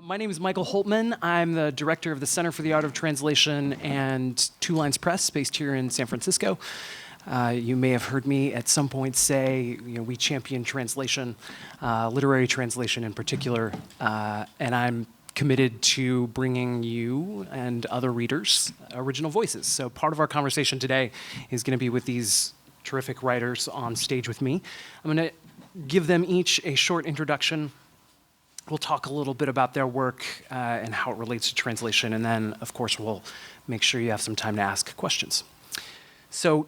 My name is Michael Holtmann. I'm the director of the Center for the Art of Translation and Two Lines Press, based here in San Francisco. You may have heard me at some point say, we champion translation, literary translation in particular, and I'm committed to bringing you and other readers original voices. So part of our conversation today is going to be with these terrific writers on stage with me. I'm going to give them each a short introduction. We'll talk a little bit about their work and how it relates to translation, and then, of course, we'll make sure you have some time to ask questions. So,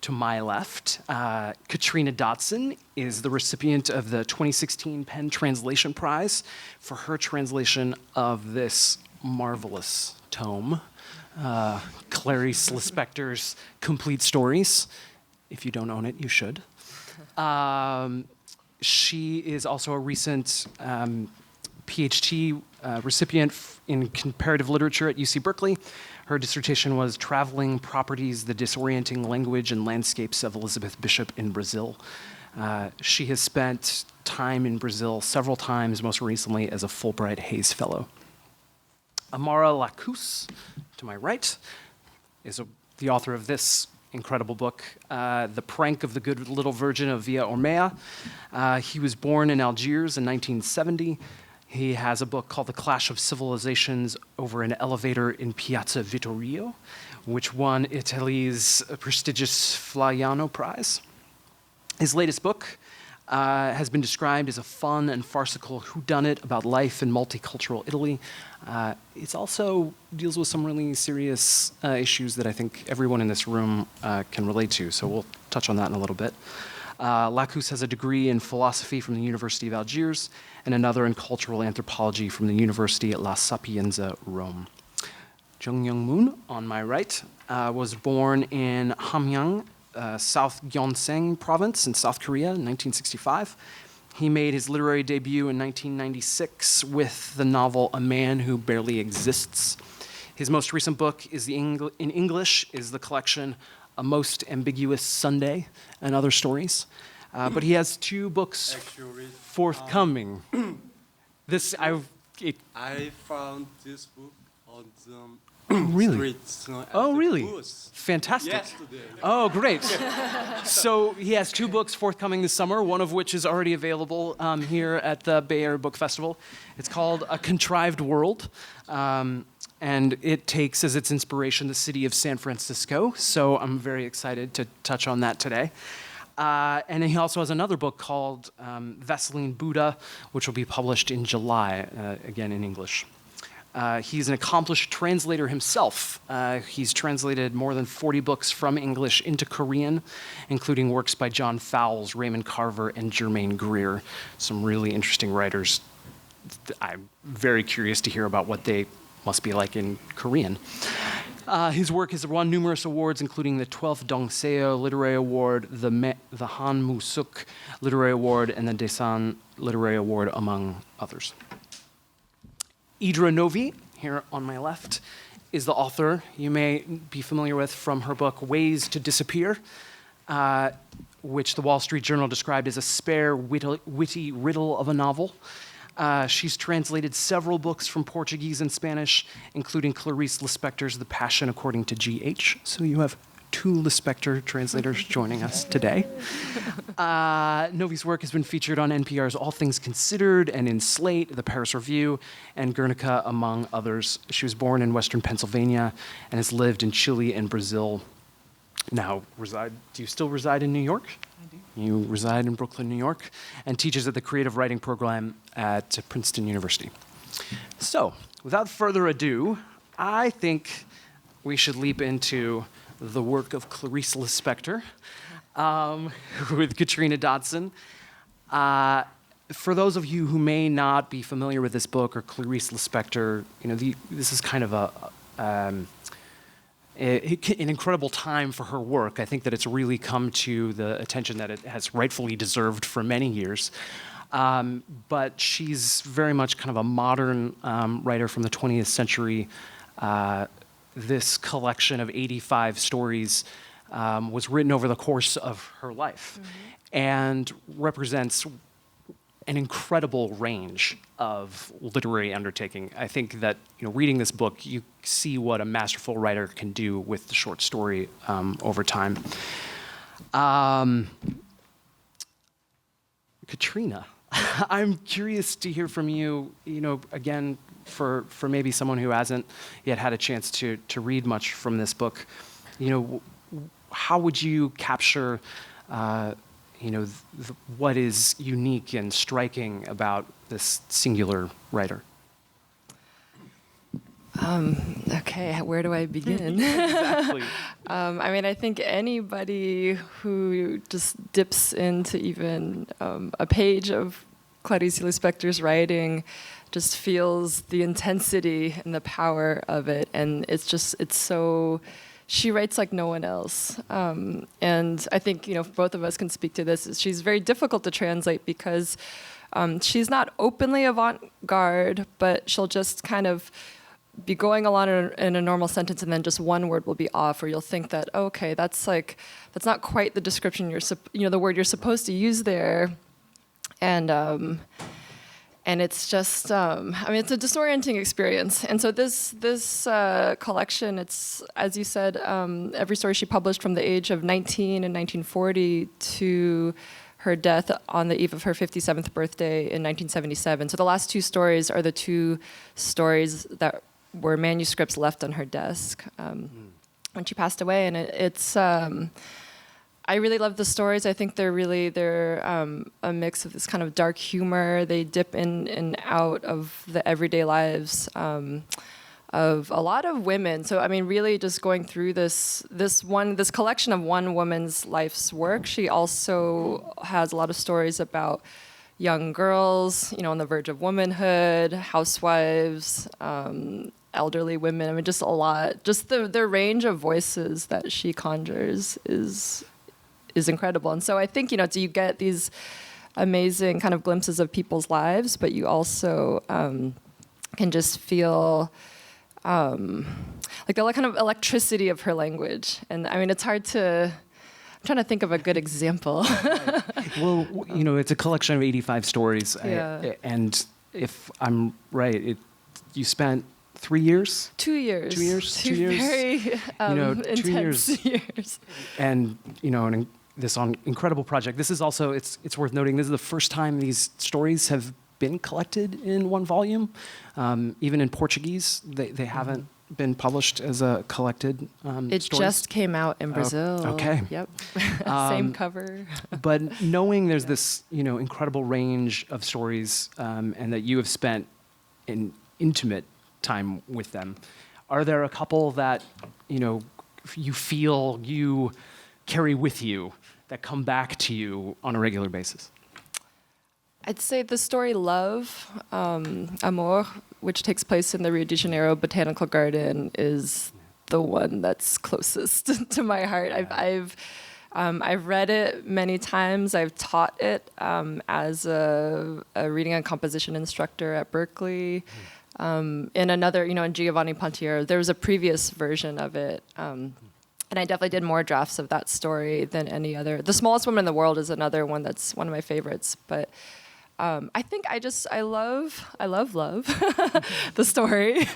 to my left, Katrina Dodson is the recipient of the 2016 PEN Translation Prize for her translation of this marvelous tome, Clarice Lispector's Complete Stories. If you don't own it, you should. She is also a recent PhD recipient in comparative literature at UC Berkeley. Her dissertation was Traveling Properties, the Disorienting Language and Landscapes of Elizabeth Bishop in Brazil. She has spent time in Brazil several times, most recently as a Fulbright Hays Fellow. Amara Lakhous, to my right, is the author of this incredible book, The Prank of the Good Little Virgin of Via Ormea. He was born in Algiers in 1970. He has a book called The Clash of Civilizations over an Elevator in Piazza Vittorio, which won Italy's prestigious Flaiano Prize. His latest book has been described as a fun and farcical whodunit about life in multicultural Italy. It also deals with some really serious issues that I think everyone in this room can relate to, so we'll touch on that in a little bit. Lakhous has a degree in philosophy from the University of Algiers and another in cultural anthropology from the University at La Sapienza, Rome. Jung Young-Moon, on my right, was born in Hamgyong, South Gyeongsang province in South Korea in 1965. He made his literary debut in 1996 with the novel A Man Who Barely Exists. His most recent book in English is the collection A Most Ambiguous Sunday and Other Stories. But he has two books forthcoming. I found this book on the really? streets. Really? Bus. Fantastic. Yesterday. Oh, great. So he has two books forthcoming this summer, one of which is already available here at the Bay Area Book Festival. It's called A Contrived World, and it takes as its inspiration the city of San Francisco, so I'm very excited to touch on that today. And he also has another book called Vaseline Buddha, which will be published in July, again in English. He's an accomplished translator himself. He's translated more than 40 books from English into Korean, including works by John Fowles, Raymond Carver, and Germaine Greer, some really interesting writers. I'm very curious to hear about what they must be like in Korean. His work has won numerous awards, including the 12th Dongseo Literary Award, the Han Mu-suk Literary Award, and the Daesan Literary Award, among others. Idra Novey, here on my left, is the author you may be familiar with from her book Ways to Disappear, which the Wall Street Journal described as a spare, witty riddle of a novel. She's translated several books from Portuguese and Spanish, including Clarice Lispector's The Passion According to G.H. So you have two Lispector translators joining us today. Novey's work has been featured on NPR's All Things Considered and in Slate, the Paris Review, and Guernica, among others. She was born in Western Pennsylvania and has lived in Chile and Brazil. Now, do you still reside in New York? I do. You reside in Brooklyn, New York, and teaches at the Creative Writing Program at Princeton University. So, without further ado, I think we should leap into the work of Clarice Lispector with Katrina Dodson. For those of you who may not be familiar with this book or Clarice Lispector, this is kind of an incredible time for her work. I think that it's really come to the attention that it has rightfully deserved for many years. But she's very much kind of a modern writer from the 20th century. This collection of 85 stories was written over the course of her life and represents an incredible range of literary undertaking. I think that reading this book, you see what a masterful writer can do with the short story over time. Katrina, I'm curious to hear from you. Again, for maybe someone who hasn't yet had a chance to read much from this book, how would you capture what is unique and striking about this singular writer? Okay, where do I begin? Exactly. I think anybody who just dips into even a page of Clarice Lispector's writing just feels the intensity and the power of it, and it's so. She writes like no one else, and I think both of us can speak to this. She's very difficult to translate because she's not openly avant-garde, but she'll just kind of be going along in a normal sentence, and then just one word will be off, or you'll think that okay, that's not quite the description the word you're supposed to use there, and it's just, it's a disorienting experience. And so this collection, it's, as you said, every story she published from the age of 19 in 1940 to her death on the eve of her 57th birthday in 1977. So the last two stories are the two stories that were manuscripts left on her desk when she passed away. And it's I really love the stories. I think they're a mix of this kind of dark humor. They dip in and out of the everyday lives of a lot of women. So really just going through this collection of one woman's life's work. She also has a lot of stories about young girls, on the verge of womanhood, housewives, elderly women. Just a lot. Just the range of voices that she conjures is incredible. And so I think, do you get these amazing kind of glimpses of people's lives, but you also can just feel like the kind of electricity of her language. And it's hard to, I'm trying to think of a good example. Right. Well, it's a collection of 85 stories. Yeah. And if I'm right, you spent 3 years? 2 years. 2 years? 2 very 2 intense years. And, this incredible project. This is also, it's worth noting, this is the first time these stories have been collected in one volume. Even in Portuguese, they haven't been published as a collected It stories. just came out in Brazil. Okay. Yep. Same cover. But knowing there's this, incredible range of stories, and that you have spent an intimate time with them, are there a couple that, you feel you carry with you that come back to you on a regular basis? I'd say the story Love, Amor, which takes place in the Rio de Janeiro Botanical Garden, is the one that's closest to my heart. I've read it many times. I've taught it as a reading and composition instructor at Berkeley. In another, in Giovanni Pontiero, there was a previous version of it. And I definitely did more drafts of that story than any other. The Smallest Woman in the World is another one that's one of my favorites. But I think I love the story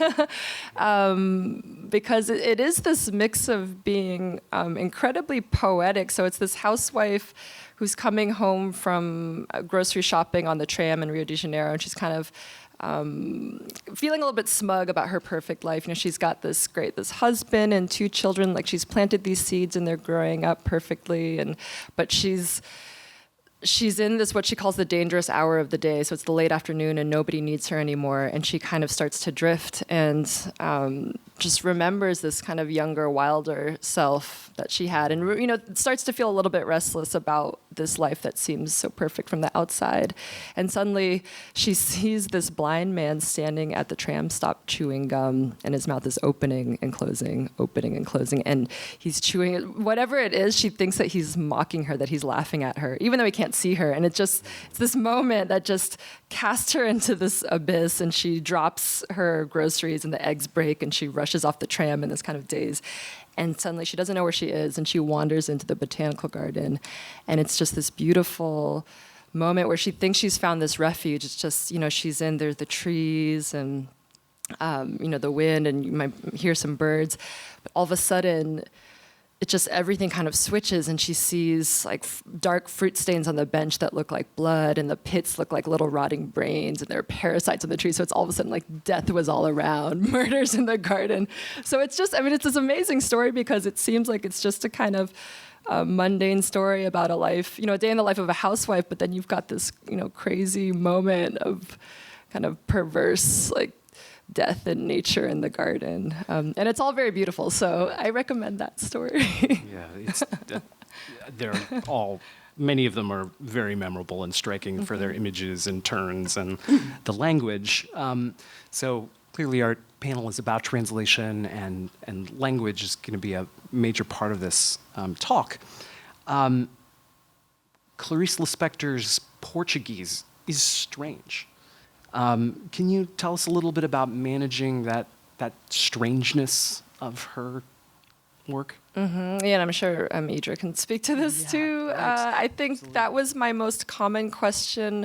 because it is this mix of being incredibly poetic. So it's this housewife who's coming home from grocery shopping on the tram in Rio de Janeiro, and she's kind of feeling a little bit smug about her perfect life. She's got this husband and 2 children. Like, she's planted these seeds and they're growing up perfectly. But she's in this, what she calls the dangerous hour of the day. So it's the late afternoon and nobody needs her anymore. And she kind of starts to drift and just remembers this kind of younger, wilder self that she had. And, starts to feel a little bit restless about this life that seems so perfect from the outside. And suddenly she sees this blind man standing at the tram stop chewing gum, and his mouth is opening and closing. And he's chewing it. Whatever it is, she thinks that he's mocking her, that he's laughing at her, even though he can't see her. And it's this moment that just casts her into this abyss, and she drops her groceries and the eggs break, and she rushes off the tram in this kind of daze. And suddenly she doesn't know where she is, and she wanders into the botanical garden. And it's just this beautiful moment where she thinks she's found this refuge. It's just, she's in there's the trees and the wind, and you might hear some birds, but all of a sudden it just everything kind of switches, and she sees like dark fruit stains on the bench that look like blood, and the pits look like little rotting brains, and there are parasites on the tree. So it's all of a sudden like death was all around, murders in the garden. So it's just, it's this amazing story because it seems like it's just a kind of mundane story about a life, a day in the life of a housewife, but then you've got this, crazy moment of kind of perverse, like, death and nature in the garden. And it's all very beautiful, so I recommend that story. Yeah, they're all, many of them are very memorable and striking for their images and turns and the language. So clearly our panel is about translation, and language is going to be a major part of this talk. Clarice Lispector's Portuguese is strange. Can you tell us a little bit about managing that strangeness of her work? Yeah, and I'm sure Idra can speak to this too. I think that was my most common question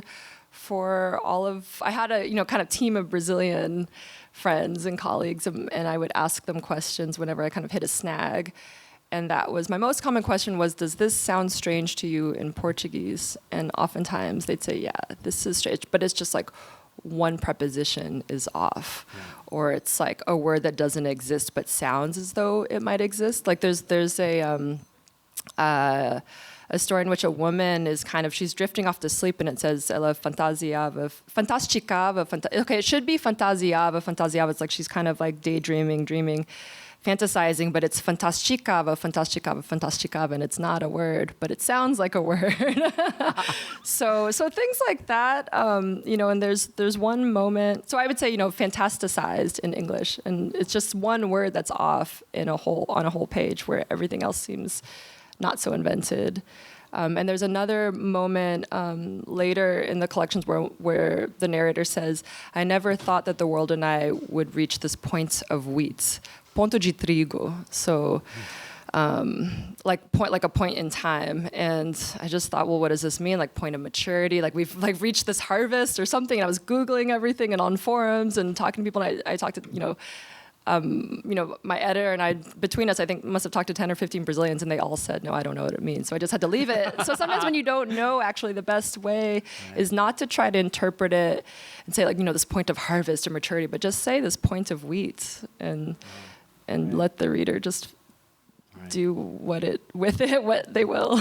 for all of. I had a kind of team of Brazilian friends and colleagues, and I would ask them questions whenever I kind of hit a snag. And that was my most common question was, does this sound strange to you in Portuguese? And oftentimes they'd say, yeah, this is strange, but it's just like one preposition is off, or it's like a word that doesn't exist but sounds as though it might exist. Like there's a story in which a woman is she's drifting off to sleep, and it says ela fantasiava, okay, it should be fantasiava. It's like she's kind of like daydreaming, dreaming, fantasizing, but it's fantasticava, and it's not a word, but it sounds like a word. So things like that, and there's one moment. So I would say, fantasticized in English, and it's just one word that's off on a whole page where everything else seems not so invented. And there's another moment later in the collections where the narrator says, "I never thought that the world and I would reach this point of wheat, ponto de trigo." So, like a point in time. And I just thought, well, what does this mean? Like point of maturity? Like we've like reached this harvest or something? And I was Googling everything and on forums and talking to people. And I talked to my editor and I, between us, I think must have talked to 10 or 15 Brazilians, and they all said, no, I don't know what it means. So I just had to leave it. So sometimes when you don't know, actually the best way is not to try to interpret it and say this point of harvest or maturity, but just say this point of wheat and let the reader just do what they will.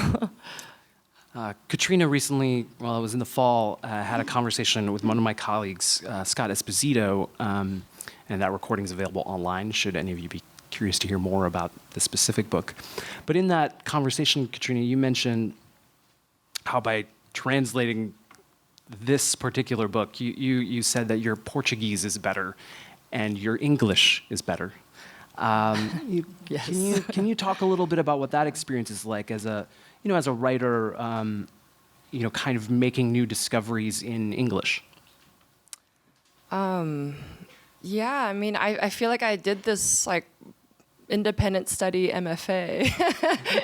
Katrina recently, well, it was in the fall, had a conversation with one of my colleagues, Scott Esposito, and that recording is available online, should any of you be curious to hear more about the specific book. But in that conversation, Katrina, you mentioned how by translating this particular book, you said that your Portuguese is better and your English is better. Yes. Can you talk a little bit about what that experience is like as a writer, kind of making new discoveries in English? Yeah, I feel like I did this like independent study MFA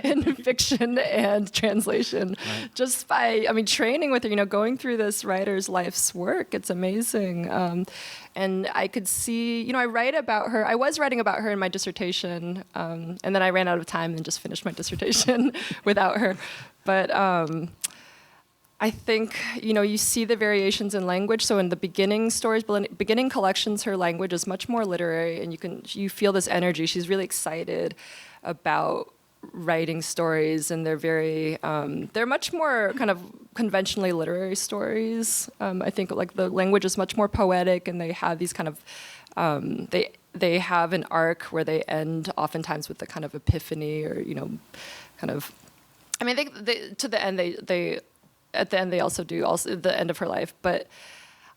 in fiction and translation just by, training with her, going through this writer's life's work. It's amazing. And I could see, I write about her. I was writing about her in my dissertation, and then I ran out of time and just finished my dissertation without her. But I think, you see the variations in language. So in the beginning stories, beginning collections, her language is much more literary, and you feel this energy. She's really excited about writing stories, and they're much more kind of conventionally literary stories. I think like the language is much more poetic, and they have these kind of, they have an arc where they end oftentimes with the kind of epiphany or, kind of, to the end, at the end, they also do the end of her life. But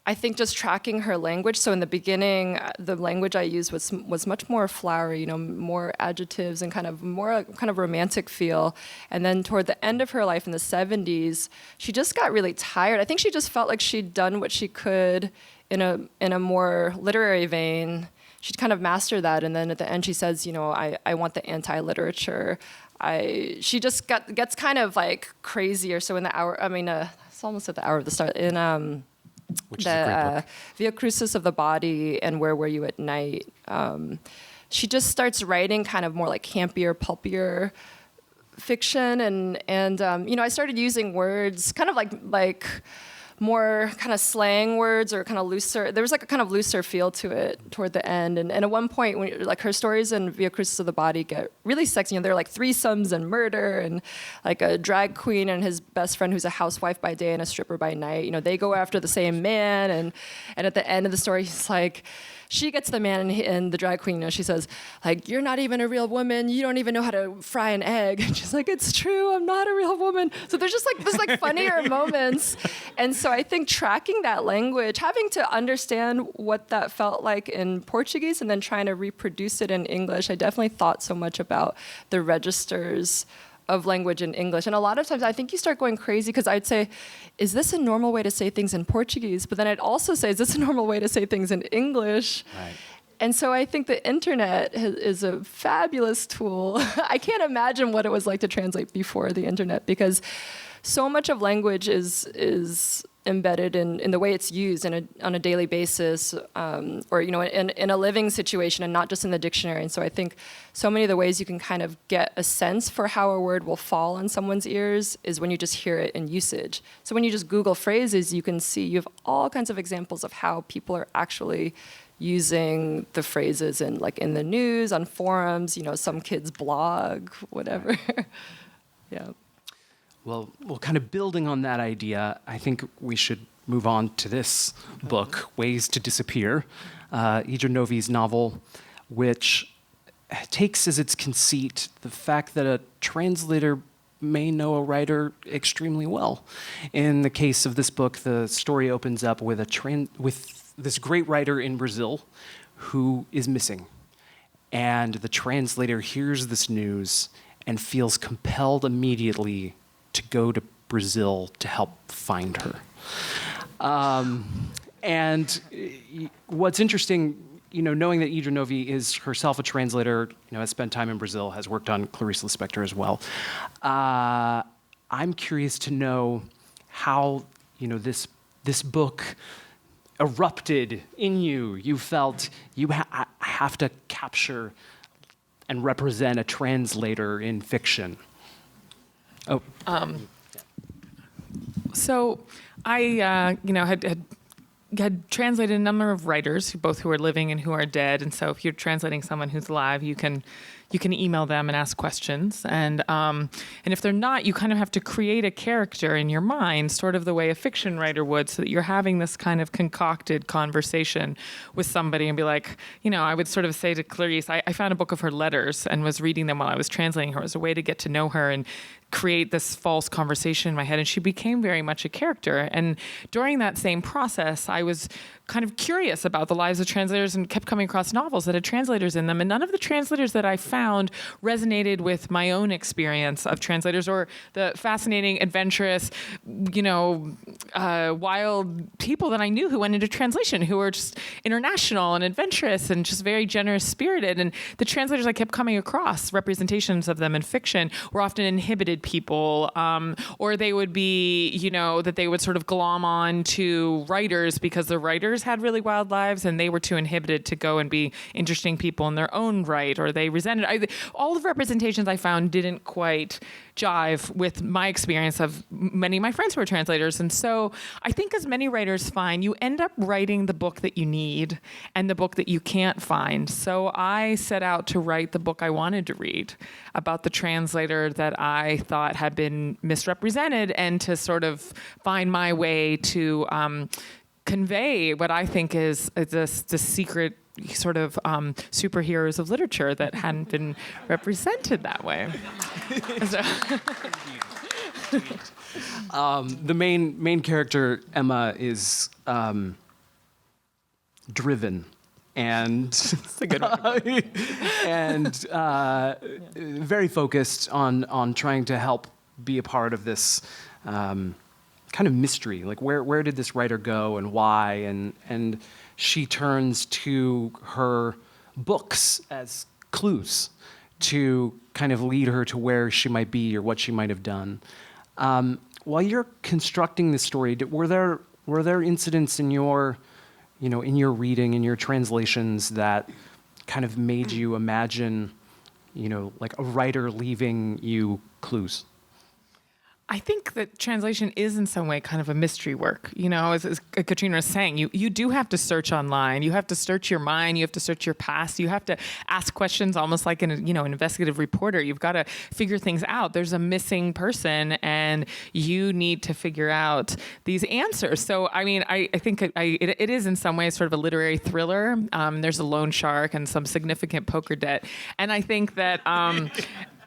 I think just tracking her language. So in the beginning, the language I used was much more flowery, more adjectives and kind of more kind of romantic feel. And then toward the end of her life in the 70s, she just got really tired. I think she just felt like she'd done what she could in a more literary vein. She'd kind of mastered that. And then at the end, she says, I want the anti-literature. She just gets kind of like crazy or so in the hour. it's almost at the hour of the start. In Which is a great book. Via Crucis of the Body and Where Were You at Night, she just starts writing kind of more like campier, pulpier fiction, and I started using words kind of like more kind of slang words or kind of looser. There was like a kind of looser feel to it toward the end. And at one point, when like her stories in Via Crucis of the Body get really sexy. They're like threesomes and murder and like a drag queen and his best friend who's a housewife by day and a stripper by night. They go after the same man. And at the end of the story, he's like, she gets the man and the drag queen, she says, like, you're not even a real woman. You don't even know how to fry an egg. And she's like, it's true. I'm not a real woman. So there's just like funnier moments. And so I think tracking that language, having to understand what that felt like in Portuguese and then trying to reproduce it in English, I definitely thought so much about the registers of language in English. And a lot of times I think you start going crazy because I'd say, is this a normal way to say things in Portuguese? But then I'd also say, is this a normal way to say things in English? Right. And so I think the internet is a fabulous tool. I can't imagine what it was like to translate before the internet because so much of language is embedded in the way it's used on a daily basis, or in a living situation, and not just in the dictionary. And so I think so many of the ways you can kind of get a sense for how a word will fall on someone's ears is when you just hear it in usage. So when you just Google phrases, you can see you have all kinds of examples of how people are actually using the phrases in the news, on forums, some kids blog, whatever. Yeah. Well, kind of building on that idea, I think we should move on to this book, Ways to Disappear, Idra Novey's novel, which takes as its conceit the fact that a translator may know a writer extremely well. In the case of this book, the story opens up with with this great writer in Brazil who is missing. And the translator hears this news and feels compelled immediately to go to Brazil to help find her. And what's interesting, knowing that Idra Novey is herself a translator, has spent time in Brazil, has worked on Clarice Lispector as well. I'm curious to know how, this book erupted in you. You felt I have to capture and represent a translator in fiction. Oh. So I, had translated a number of writers, both who are living and who are dead. And so if you're translating someone who's alive, you can email them and ask questions. And if they're not, you kind of have to create a character in your mind, sort of the way a fiction writer would, so that you're having this kind of concocted conversation with somebody and be like, I would sort of say to Clarice, I found a book of her letters and was reading them while I was translating her as a way to get to know her and create this false conversation in my head. And she became very much a character. And during that same process, I was kind of curious about the lives of translators and kept coming across novels that had translators in them. And none of the translators that I found resonated with my own experience of translators or the fascinating, adventurous, wild people that I knew who went into translation, who were just international and adventurous and just very generous spirited. And the translators I kept coming across, representations of them in fiction, were often inhibited people, or they would be, that they would sort of glom on to writers because the writers had really wild lives and they were too inhibited to go and be interesting people in their own right, or they resented. All the representations I found didn't quite jive with my experience of many of my friends who are translators. And so I think, as many writers find, you end up writing the book that you need and the book that you can't find. So I set out to write the book I wanted to read about the translator that I thought had been misrepresented, and to sort of find my way to convey what I think is the secret sort of superheroes of literature that hadn't been represented that way. The main character, Emma, is driven and That's a good one. and very focused on trying to help be a part of this kind of mystery. Like, where did this writer go and why? And she turns to her books as clues to kind of lead her to where she might be or what she might have done. while you're constructing the story, were there incidents in your, in your reading, in your translations that kind of made you imagine, like a writer leaving you clues? I think that translation is in some way kind of a mystery work. As Katrina was saying, you do have to search online. You have to search your mind. You have to search your past. You have to ask questions almost like an investigative reporter. You've got to figure things out. There's a missing person, and you need to figure out these answers. So, I think it is in some ways sort of a literary thriller. There's a loan shark and some significant poker debt. And I think that...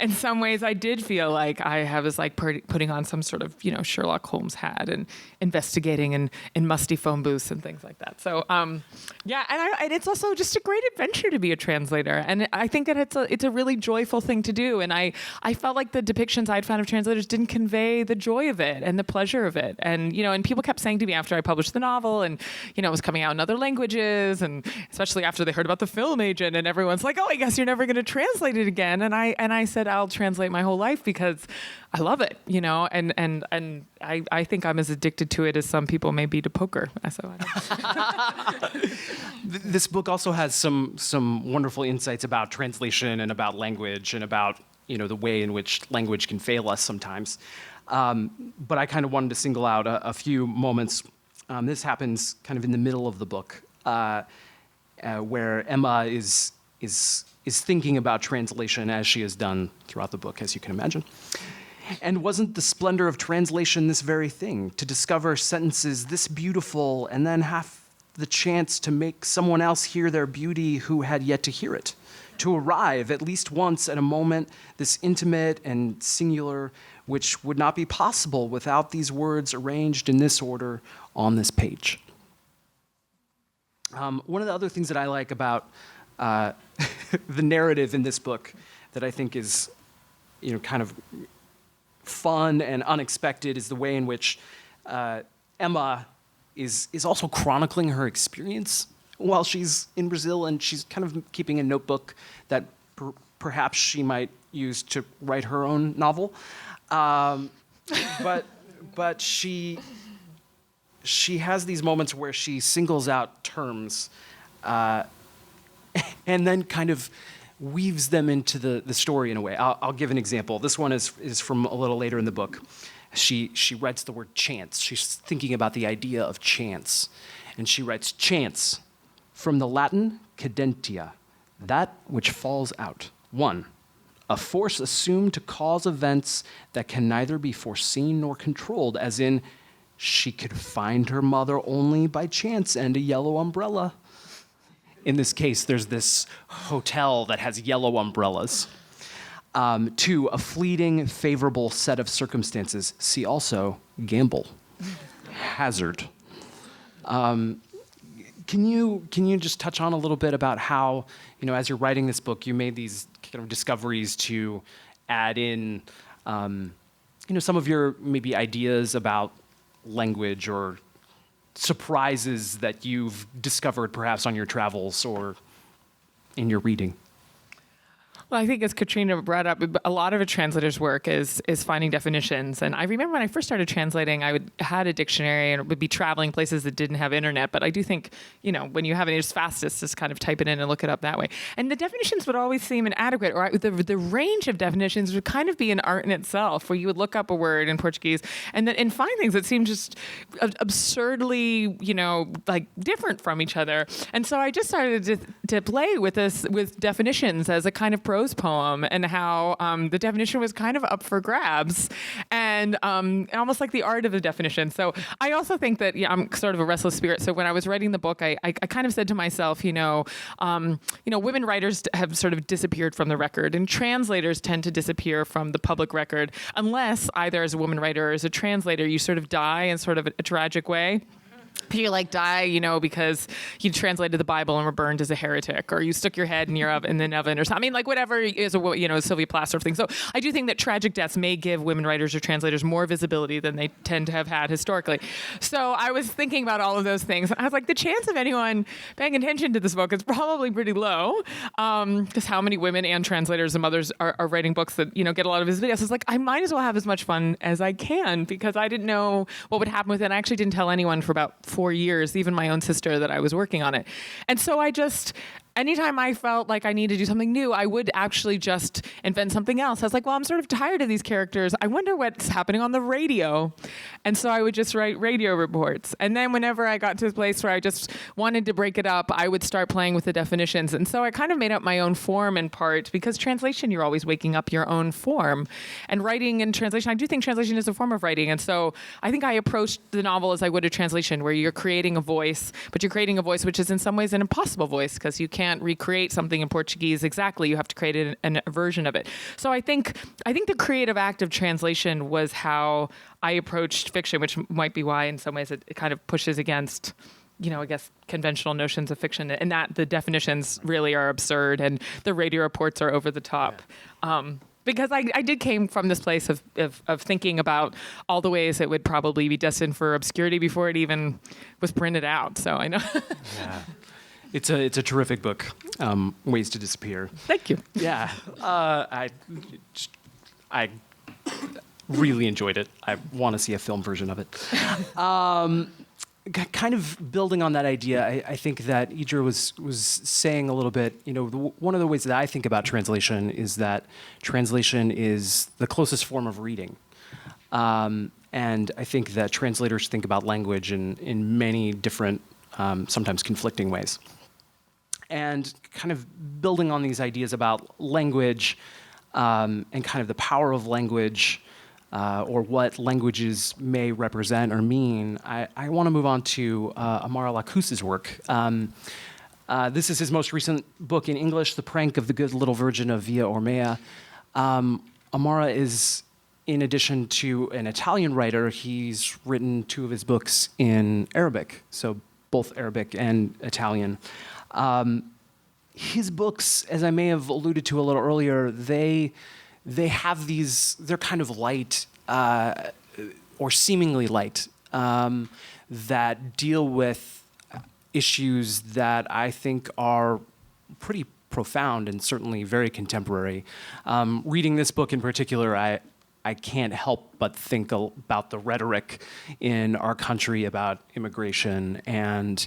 in some ways, I did feel like I was like putting on some sort of, Sherlock Holmes hat and investigating in musty phone booths and things like that. So, and it's also just a great adventure to be a translator. And I think that it's a really joyful thing to do. And I felt like the depictions I'd found of translators didn't convey the joy of it and the pleasure of it. And, and people kept saying to me after I published the novel and, it was coming out in other languages, and especially after they heard about the film agent, and everyone's like, oh, I guess you're never going to translate it again. And I said, I'll translate my whole life because I love it, and I think I'm as addicted to it as some people may be to poker. So This book also has some wonderful insights about translation and about language and about the way in which language can fail us sometimes. But I kind of wanted to single out a few moments. This happens kind of in the middle of the book, where Emma is thinking about translation as she has done throughout the book, as you can imagine. And wasn't the splendor of translation this very thing, to discover sentences this beautiful and then have the chance to make someone else hear their beauty who had yet to hear it, to arrive at least once at a moment this intimate and singular, which would not be possible without these words arranged in this order on this page. One of the other things that I like about the narrative in this book that I think is, kind of fun and unexpected is the way in which Emma is also chronicling her experience while she's in Brazil, and she's kind of keeping a notebook that perhaps she might use to write her own novel. But she has these moments where she singles out terms and then kind of weaves them into the story in a way. I'll give an example. This one is from a little later in the book. She writes the word chance. She's thinking about the idea of chance. And she writes, chance, from the Latin cadentia, that which falls out. 1, a force assumed to cause events that can neither be foreseen nor controlled, as in, she could find her mother only by chance and a yellow umbrella. In this case, there's this hotel that has yellow umbrellas. 2, a fleeting, favorable set of circumstances. See also, gamble, hazard. Can you just touch on a little bit about how, as you're writing this book, you made these kind of discoveries to add in, some of your maybe ideas about language or surprises that you've discovered perhaps on your travels or in your reading? Well, I think as Katrina brought up, a lot of a translator's work is finding definitions. And I remember when I first started translating, I had a dictionary and would be traveling places that didn't have internet. But I do think, when you have it, it's fastest just kind of type it in and look it up that way. And the definitions would always seem inadequate, or the range of definitions would kind of be an art in itself, where you would look up a word in Portuguese and find things that seemed just absurdly, like different from each other. And so I just started to play with definitions as a kind of prose poem, and how the definition was kind of up for grabs, and almost like the art of the definition. So I also think that I'm sort of a restless spirit. So when I was writing the book, I kind of said to myself, women writers have sort of disappeared from the record, and translators tend to disappear from the public record, unless either as a woman writer or as a translator, you sort of die in sort of a tragic way. you like die, because you translated the Bible and were burned as a heretic, or you stuck your head in the oven or something. I mean, like whatever is a Sylvia Plath sort of thing. So I do think that tragic deaths may give women writers or translators more visibility than they tend to have had historically. So I was thinking about all of those things, and I was like, the chance of anyone paying attention to this book is probably pretty low, because how many women and translators and mothers are writing books that get a lot of visibility? So I was like, I might as well have as much fun as I can, because I didn't know what would happen with it. And I actually didn't tell anyone for about 4 years, even my own sister, that I was working on it. And so anytime I felt like I needed to do something new, I would actually just invent something else. I was like, well, I'm sort of tired of these characters. I wonder what's happening on the radio. And so I would just write radio reports. And then whenever I got to a place where I just wanted to break it up, I would start playing with the definitions. And so I kind of made up my own form in part, because translation, you're always waking up your own form. And writing and translation, I do think translation is a form of writing. And so I think I approached the novel as I would a translation, where you're creating a voice, but you're creating a voice which is in some ways an impossible voice, because you can't recreate something in Portuguese exactly. You have to create a version of it. So I think the creative act of translation was how I approached fiction, which might be why in some ways it kind of pushes against, I guess, conventional notions of fiction, and that the definitions really are absurd and the radio reports are over the top. Yeah. Because I did came from this place of thinking about all the ways it would probably be destined for obscurity before it even was printed out. So I know. Yeah. It's a terrific book, Ways to Disappear. Thank you. Yeah, I really enjoyed it. I want to see a film version of it. Kind of building on that idea, I think that Idra was saying a little bit. One of the ways that I think about translation is that translation is the closest form of reading. And I think that translators think about language in many different, sometimes conflicting ways. And kind of building on these ideas about language and kind of the power of language, or what languages may represent or mean, I want to move on to Amara Lakhous' work. This is his most recent book in English, The Prank of the Good Little Virgin of Via Ormea. Amara is, in addition to an Italian writer, he's written 2 of his books in Arabic, so both Arabic and Italian. His books, as I may have alluded to a little earlier, they have these, they're kind of light, or seemingly light, that deal with issues that I think are pretty profound and certainly very contemporary. Reading this book in particular, I can't help but think about the rhetoric in our country about immigration and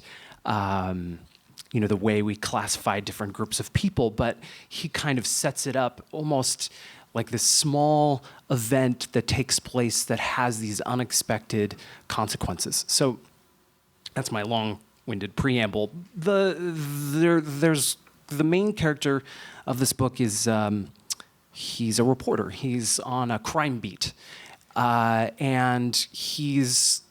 the way we classify different groups of people, but he kind of sets it up almost like this small event that takes place that has these unexpected consequences. So that's my long-winded preamble. There's the main character of this book is he's a reporter. He's on a crime beat, and he's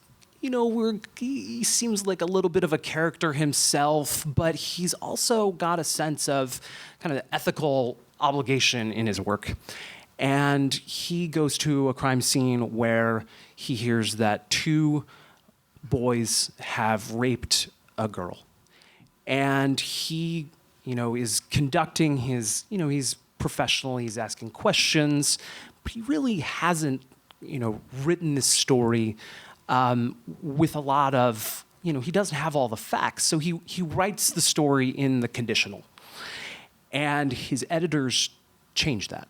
he seems like a little bit of a character himself, but he's also got a sense of kind of the ethical obligation in his work. And he goes to a crime scene where he hears that 2 boys have raped a girl. And he, is conducting his, he's professional, he's asking questions, but he really hasn't, written this story with a lot of, he doesn't have all the facts. So he writes the story in the conditional. And his editors change that.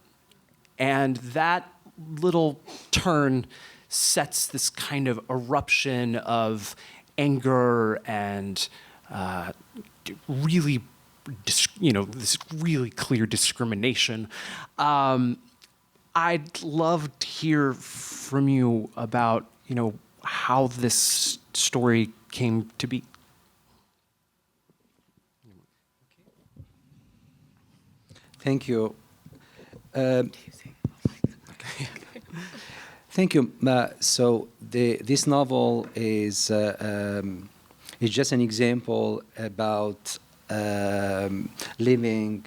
And that little turn sets this kind of eruption of anger and really, this really clear discrimination. I'd love to hear from you about, how this story came to be. Thank you. Thank you. So this novel is just an example about living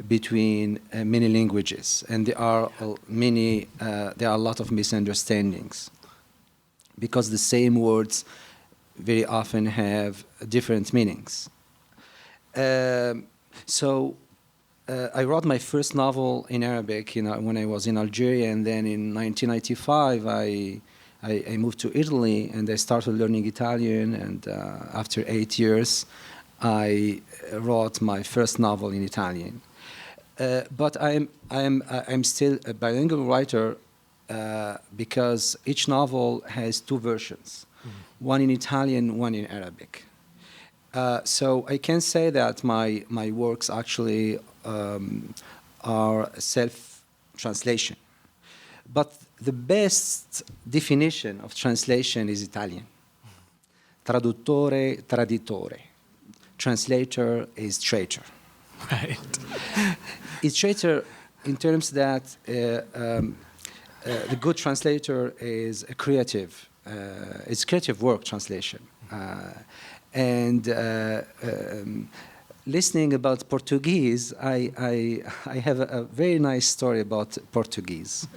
between many languages, and there are a lot of misunderstandings, because the same words very often have different meanings. So I wrote my first novel in Arabic when I was in Algeria, and then in 1995 I moved to Italy and I started learning Italian, and after 8 years I wrote my first novel in Italian. But I'm still a bilingual writer because each novel has two versions, one in Italian, one in Arabic. So I can say that my works actually are self-translation. But the best definition of translation is Italian. Traduttore, traditore. Translator is traitor. Right. It's traitor in terms that the good translator is a creative. It's creative work translation. Listening about Portuguese, I have a very nice story about Portuguese.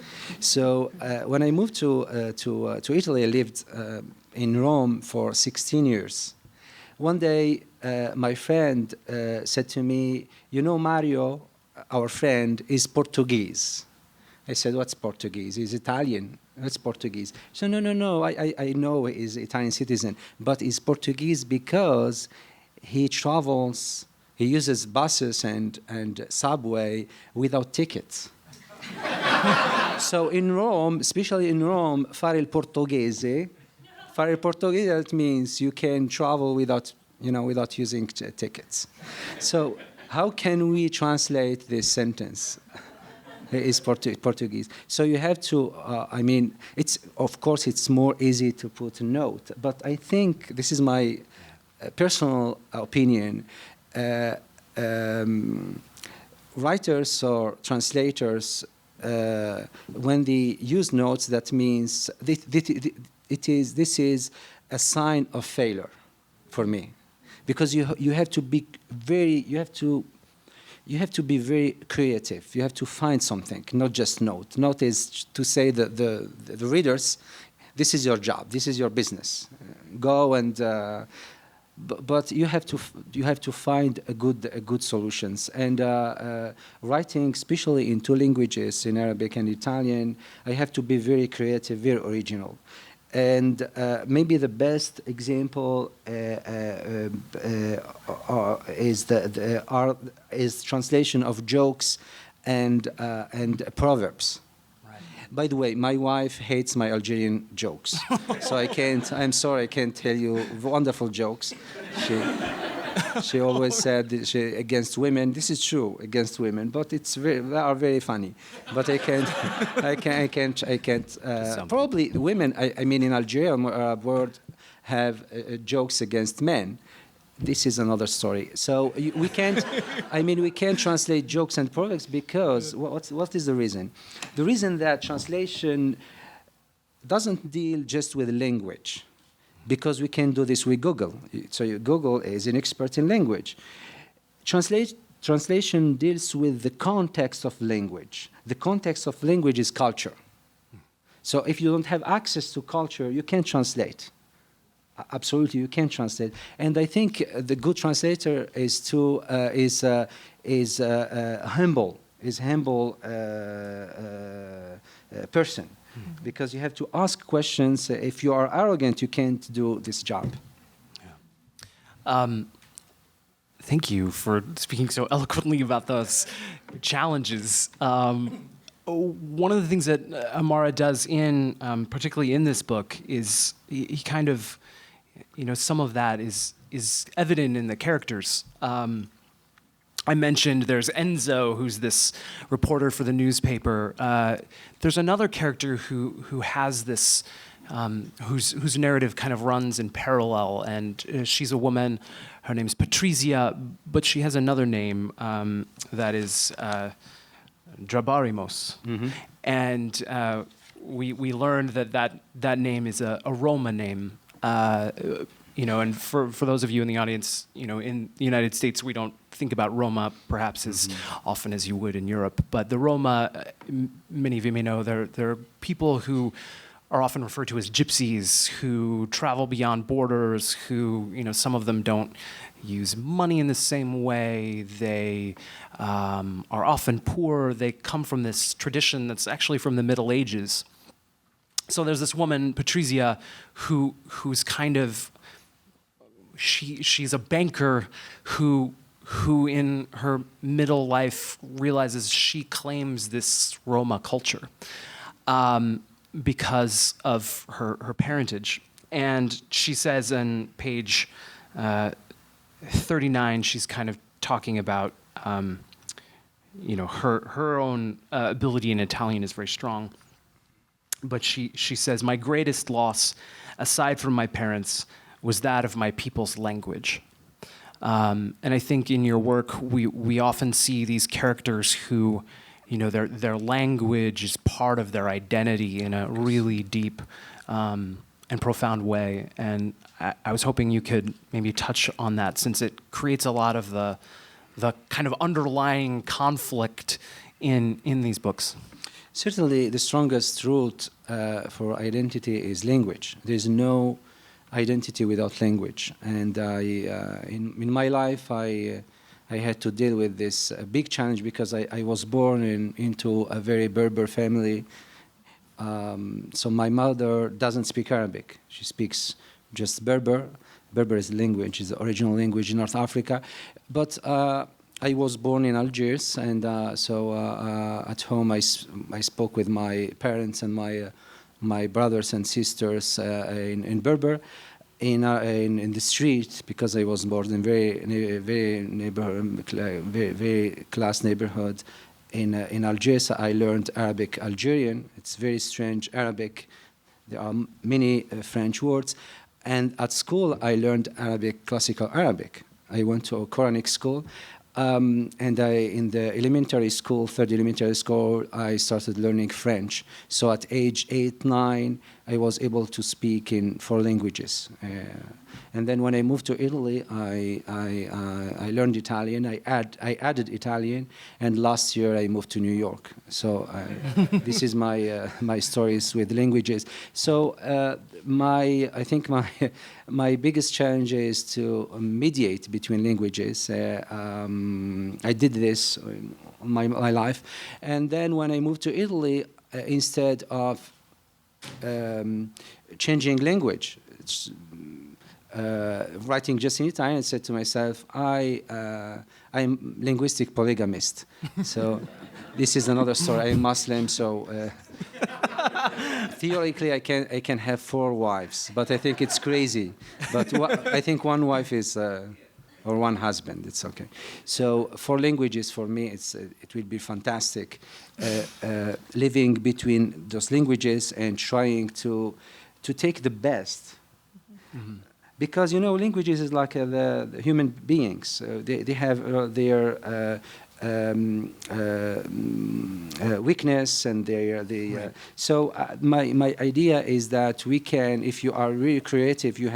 So when I moved to Italy, I lived in Rome for 16 years. One day, my friend said to me, "You know, Mario, our friend, is Portuguese." I said, "What's Portuguese? He's Italian. What's Portuguese?" So no, I know he's an Italian citizen, but he's Portuguese because he travels, he uses buses and subway without tickets. So in Rome, especially in Rome, fare il portoghese, that means you can travel without using tickets. So how can we translate this sentence? Is Portuguese. So you have to, of course it's more easy to put a note, but I think, this is my personal opinion, writers or translators, when they use notes, that means this is a sign of failure for me, because you have to be very creative. You have to find something, not just note. Note is to say that the readers, this is your job, this is your business. Go and, but you have to find a good solutions. And writing, especially in two languages, in Arabic and Italian, I have to be very creative, very original. And maybe the best example is translation of jokes and proverbs. Right. By the way, my wife hates my Algerian jokes, so I'm sorry, I can't tell you wonderful jokes. She always said against women. This is true, against women, but they are very funny. But I can't. Probably women. I mean, in Algeria, world have jokes against men. This is another story. So we can't. We can't translate jokes and proverbs because what is the reason? The reason that translation doesn't deal just with language. Because we can do this with Google. So Google is an expert in language. Translation deals with the context of language. The context of language is culture. So if you don't have access to culture, you can't translate. Absolutely, you can't translate. And I think the good translator is humble person. Because you have to ask questions. If you are arrogant, you can't do this job. Yeah. Thank you for speaking so eloquently about those challenges. One of the things that Amara does particularly in this book, is he kind of, some of that is evident in the characters. I mentioned there's Enzo, who's this reporter for the newspaper. There's another character who has this, whose narrative kind of runs in parallel, and she's a woman. Her name's Patrizia, but she has another name that is Drabarimos. Mm-hmm. And we learned that name is a Roma name. And for those of you in the audience, in the United States, we don't think about Roma perhaps as often as you would in Europe. But the Roma, many of you may know, they're people who are often referred to as gypsies who travel beyond borders, who, some of them don't use money in the same way. They are often poor. They come from this tradition that's actually from the Middle Ages. So there's this woman, Patrizia, who's kind of, she's a banker who in her middle life realizes she claims this Roma culture because of her parentage. And she says on page 39, she's kind of talking about, her own ability in Italian is very strong. But she says, my greatest loss, aside from my parents, was that of my people's language. And I think in your work, we often see these characters who, their language is part of their identity in a really deep and profound way. And I was hoping you could maybe touch on that, since it creates a lot of the kind of underlying conflict in these books. Certainly, the strongest root for identity is language. There's no identity without language. And in my life, I had to deal with this big challenge because I was born into a very Berber family. So my mother doesn't speak Arabic. She speaks just Berber. Berber is the language, is the original language in North Africa. But I was born in Algiers, and so at home I spoke with my parents and my brothers and sisters in Berber, in the street, because I was born in very class neighborhood in Algiers. I learned Arabic Algerian. It's very strange Arabic. There are many French words, and at school I learned Arabic, classical Arabic. I went to a Quranic school. And in the elementary school, third elementary school, I started learning French. So at age 8, 9, I was able to speak in 4 languages. And then when I moved to Italy, I learned Italian. I added Italian, and last year I moved to New York. So this is my stories with languages. So I think my biggest challenge is to mediate between languages. I did this in my life, and then when I moved to Italy, instead of changing language, writing just in Italian, I said to myself, I'm linguistic polygamist. So this is another story. I'm Muslim, so theoretically I can have 4 wives, but I think it's crazy. But I think one wife is, or one husband, it's okay. So 4 languages for me, it will be fantastic. Living between those languages and trying to take the best. Mm-hmm. Because, languages is like the human beings. They have their weakness and their so my idea is that we can, if you are really creative, you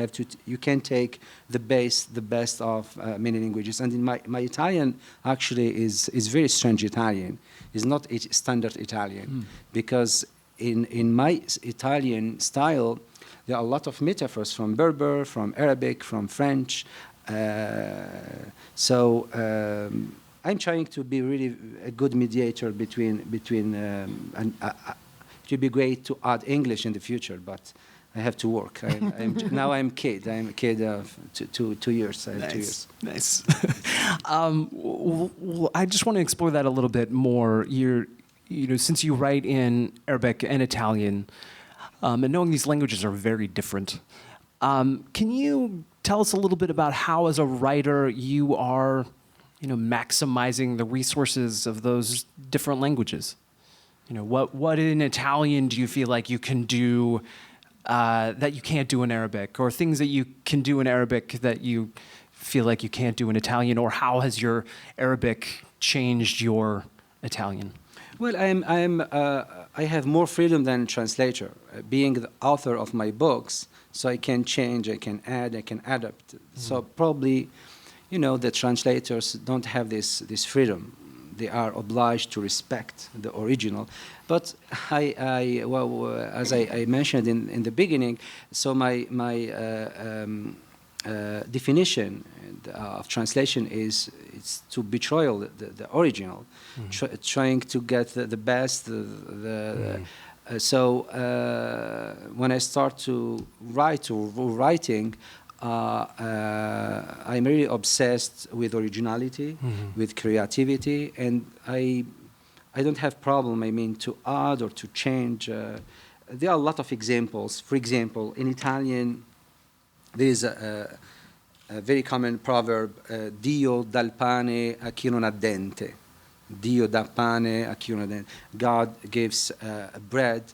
can take the best of many languages. And in my Italian actually is very strange Italian. It's not standard Italian, because in my Italian style there are a lot of metaphors from Berber, from Arabic, from French. So I'm trying to be really a good mediator between and it would be great to add English in the future, but I have to work. Now I'm a kid. I'm a kid of 2 years. I have 2 years. Nice. Well, I just want to explore that a little bit more. Since you write in Arabic and Italian, and knowing these languages are very different, can you tell us a little bit about how, as a writer, you are, maximizing the resources of those different languages? What in Italian do you feel like you can do that you can't do in Arabic, or things that you can do in Arabic that you feel like you can't do in Italian, or how has your Arabic changed your Italian? Well, I have more freedom than translator, being the author of my books, so I can change, I can add, I can adapt. So probably, the translators don't have this freedom. they are obliged to respect the original. But as I mentioned in the beginning, so my definition of translation is it's to betrayal the original, trying to get the best. So when I start to writing, I'm really obsessed with originality, with creativity, and I don't have problem, I mean, to add or to change. There are a lot of examples. For example, in Italian, there is a very common proverb, Dio dal pane a chi non ha dente. Dio dà pane a chi non ha dente. God gives bread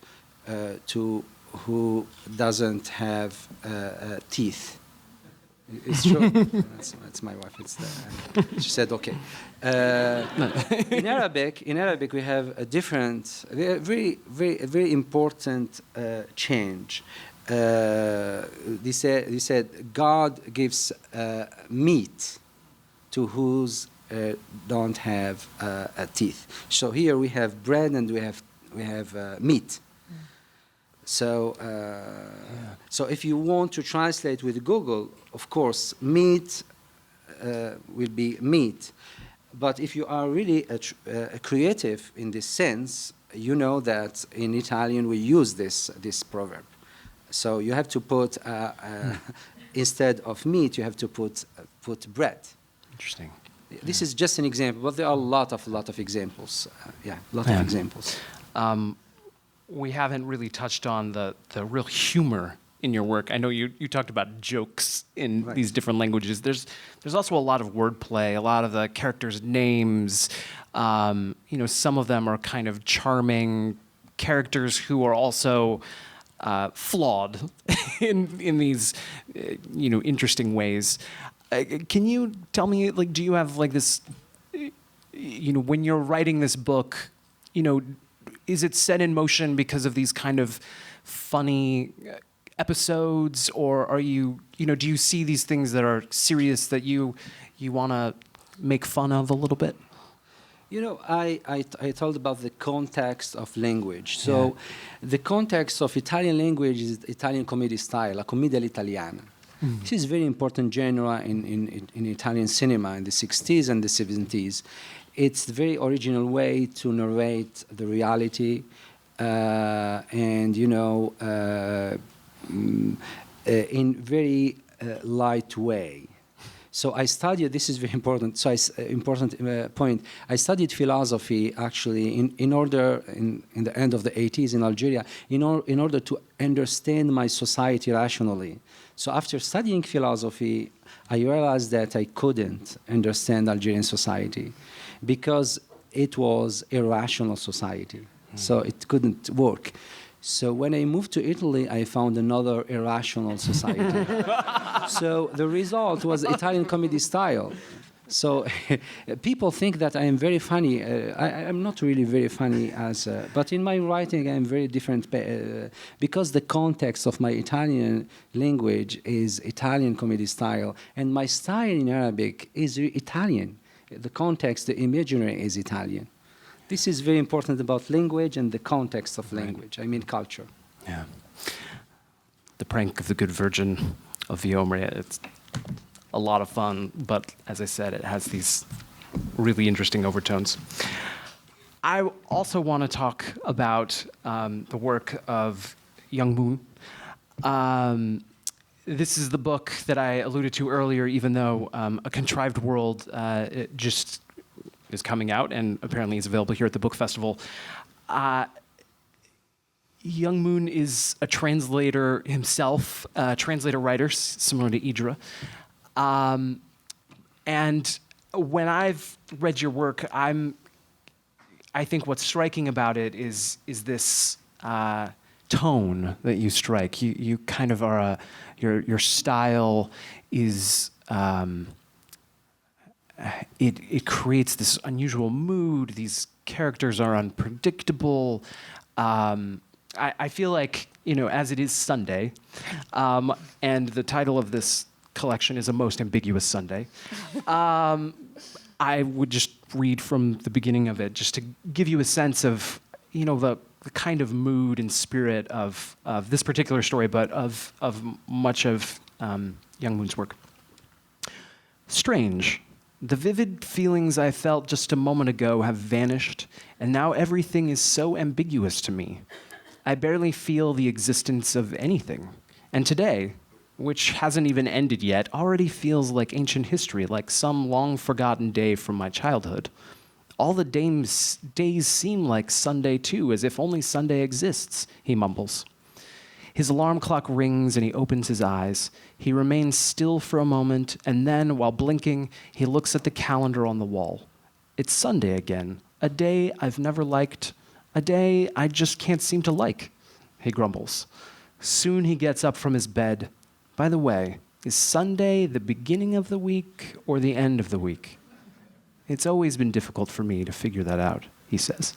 to who doesn't have teeth. It's true. That's my wife. She said, okay. In Arabic, we have a different, very important change. They said God gives meat to whose don't have teeth. So here we have bread and we have meat. So, so if you want to translate with Google, of course, meat will be meat. But if you are really a creative in this sense, you know that in Italian we use this proverb. So you have to put instead of meat, you have to put bread. Interesting. This is just an example, but there are a lot of examples. Of examples. We haven't really touched on the real humor in your work. I know you talked about jokes in these different languages. There's also a lot of wordplay, a lot of the characters' names. Some of them are kind of charming characters who are also flawed in these interesting ways. Can you tell me, do you have this, when you're writing this book, is it set in motion because of these kind of funny episodes, or are you, do you see these things that are serious that you want to make fun of a little bit? I told about the context of language. So the context of Italian language is Italian comedy style, la commedia all'italiana. This is a very important genre in Italian cinema in the 60s and the 70s. It's a very original way to narrate the reality and, in very light way. So I studied, this is very important, important point. I studied philosophy actually in the end of the 80s in Algeria in order to understand my society rationally. So after studying philosophy, I realized that I couldn't understand Algerian society because it was a irrational society. So it couldn't work. So when I moved to Italy, I found another irrational society. So the result was Italian comedy style. So people think that I am very funny. I'm not really very funny, but in my writing I'm very different because the context of my Italian language is Italian comedy style, and my style in Arabic is Italian. The context, the imaginary is Italian. This is very important about language and the context of language. I mean culture. Yeah. The Prank of the Good Virgin of Viomre. It's a lot of fun, but as I said, it has these really interesting overtones. I also want to talk about the work of Young-Moon. This is the book that I alluded to earlier, even though A Contrived World it just is coming out and apparently is available here at the book festival. Young-Moon is a translator himself, translator writer, similar to Idra. And when I've read your work, I think what's striking about it is this tone that you strike. You kind of are your style is it creates this unusual mood. These characters are unpredictable. I feel like, as it is Sunday, and the title of this collection is A Most Ambiguous Sunday, I would just read from the beginning of it, just to give you a sense of, the kind of mood and spirit of this particular story, but of much of Young-Moon's work. Strange. The vivid feelings I felt just a moment ago have vanished, and now everything is so ambiguous to me. I barely feel the existence of anything. And today, which hasn't even ended yet, already feels like ancient history, like some long-forgotten day from my childhood. All the days seem like Sunday, too, as if only Sunday exists, he mumbles. His alarm clock rings and he opens his eyes. He remains still for a moment, and then, while blinking, he looks at the calendar on the wall. It's Sunday again, a day I've never liked, a day I just can't seem to like, he grumbles. Soon he gets up from his bed. By the way, is Sunday the beginning of the week or the end of the week? It's always been difficult for me to figure that out, he says.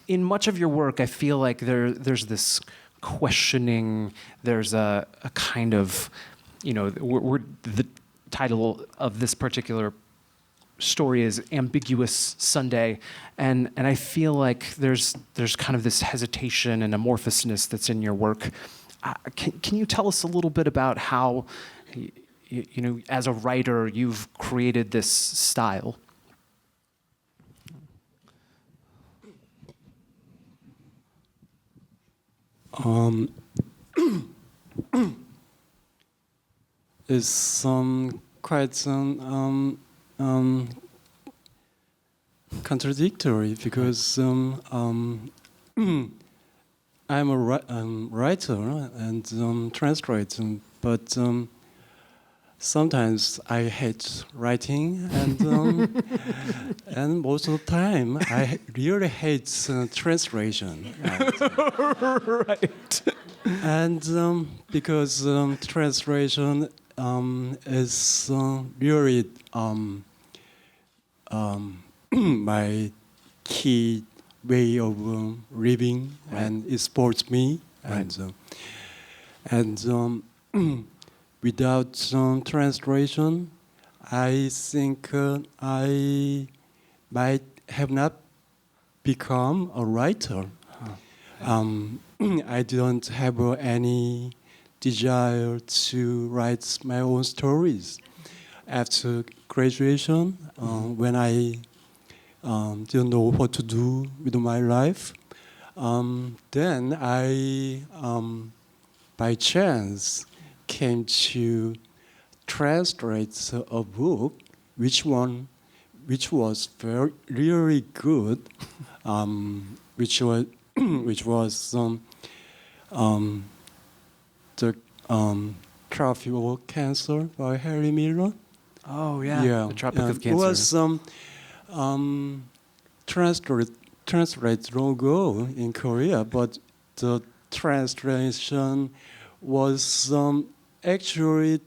In much of your work, I feel like there's this questioning, there's a kind of, the title of this particular story is Ambiguous Sunday, and I feel like there's kind of this hesitation and amorphousness that's in your work. Can you tell us a little bit about how, as a writer, you've created this style? It's quite contradictory because I'm a writer and translator, but sometimes I hate writing, and most of the time I really hate translation. Right. And because translation is really my key way of living, Right. and it supports me. Right. And without translation, I think I might have not become a writer. I don't have any desire to write my own stories. After graduation, when I didn't know what to do with my life, then I, by chance, came to translate a book, which was really good, which was the Tropical Cancer by Harry Miller. Oh yeah. The Tropic of Cancer. It was translated long ago in Korea, but the translation was actually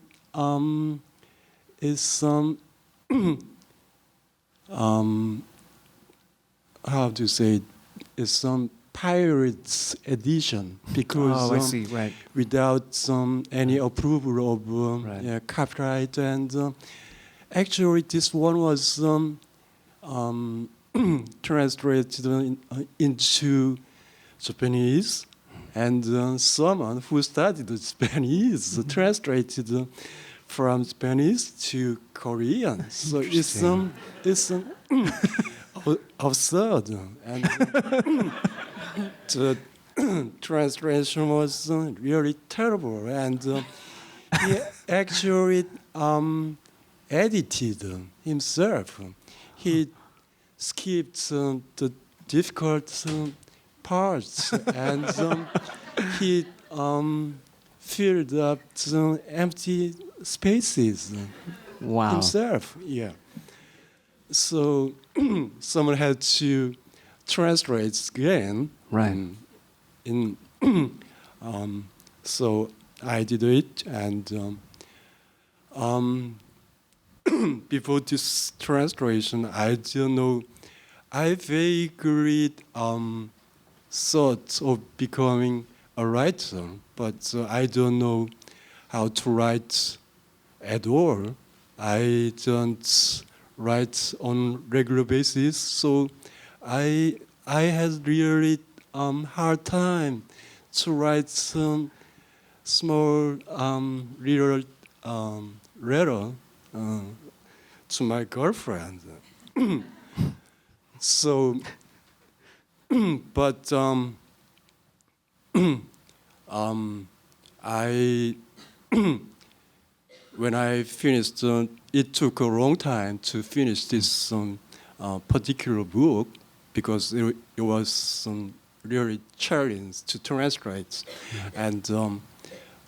is how to say it? Is some pirates edition because I see. Right. without any approval of Right. copyright, and actually this one was translated into Japanese, and someone who studied Japanese translated from Spanish to Korean. So it's absurd, and the translation was really terrible, and he actually edited himself. He skipped the difficult parts, and he filled up the empty spaces Wow. himself. Yeah. So someone had to translate again. Right. So I did it, and before this translation, I don't know. I vaguely thought of becoming a writer, but I don't know how to write at all. I don't write on regular basis. So I had really hard time to write some small little letter to my girlfriend. So, but I when I finished, it took a long time to finish this particular book because it was really challenge to translate, and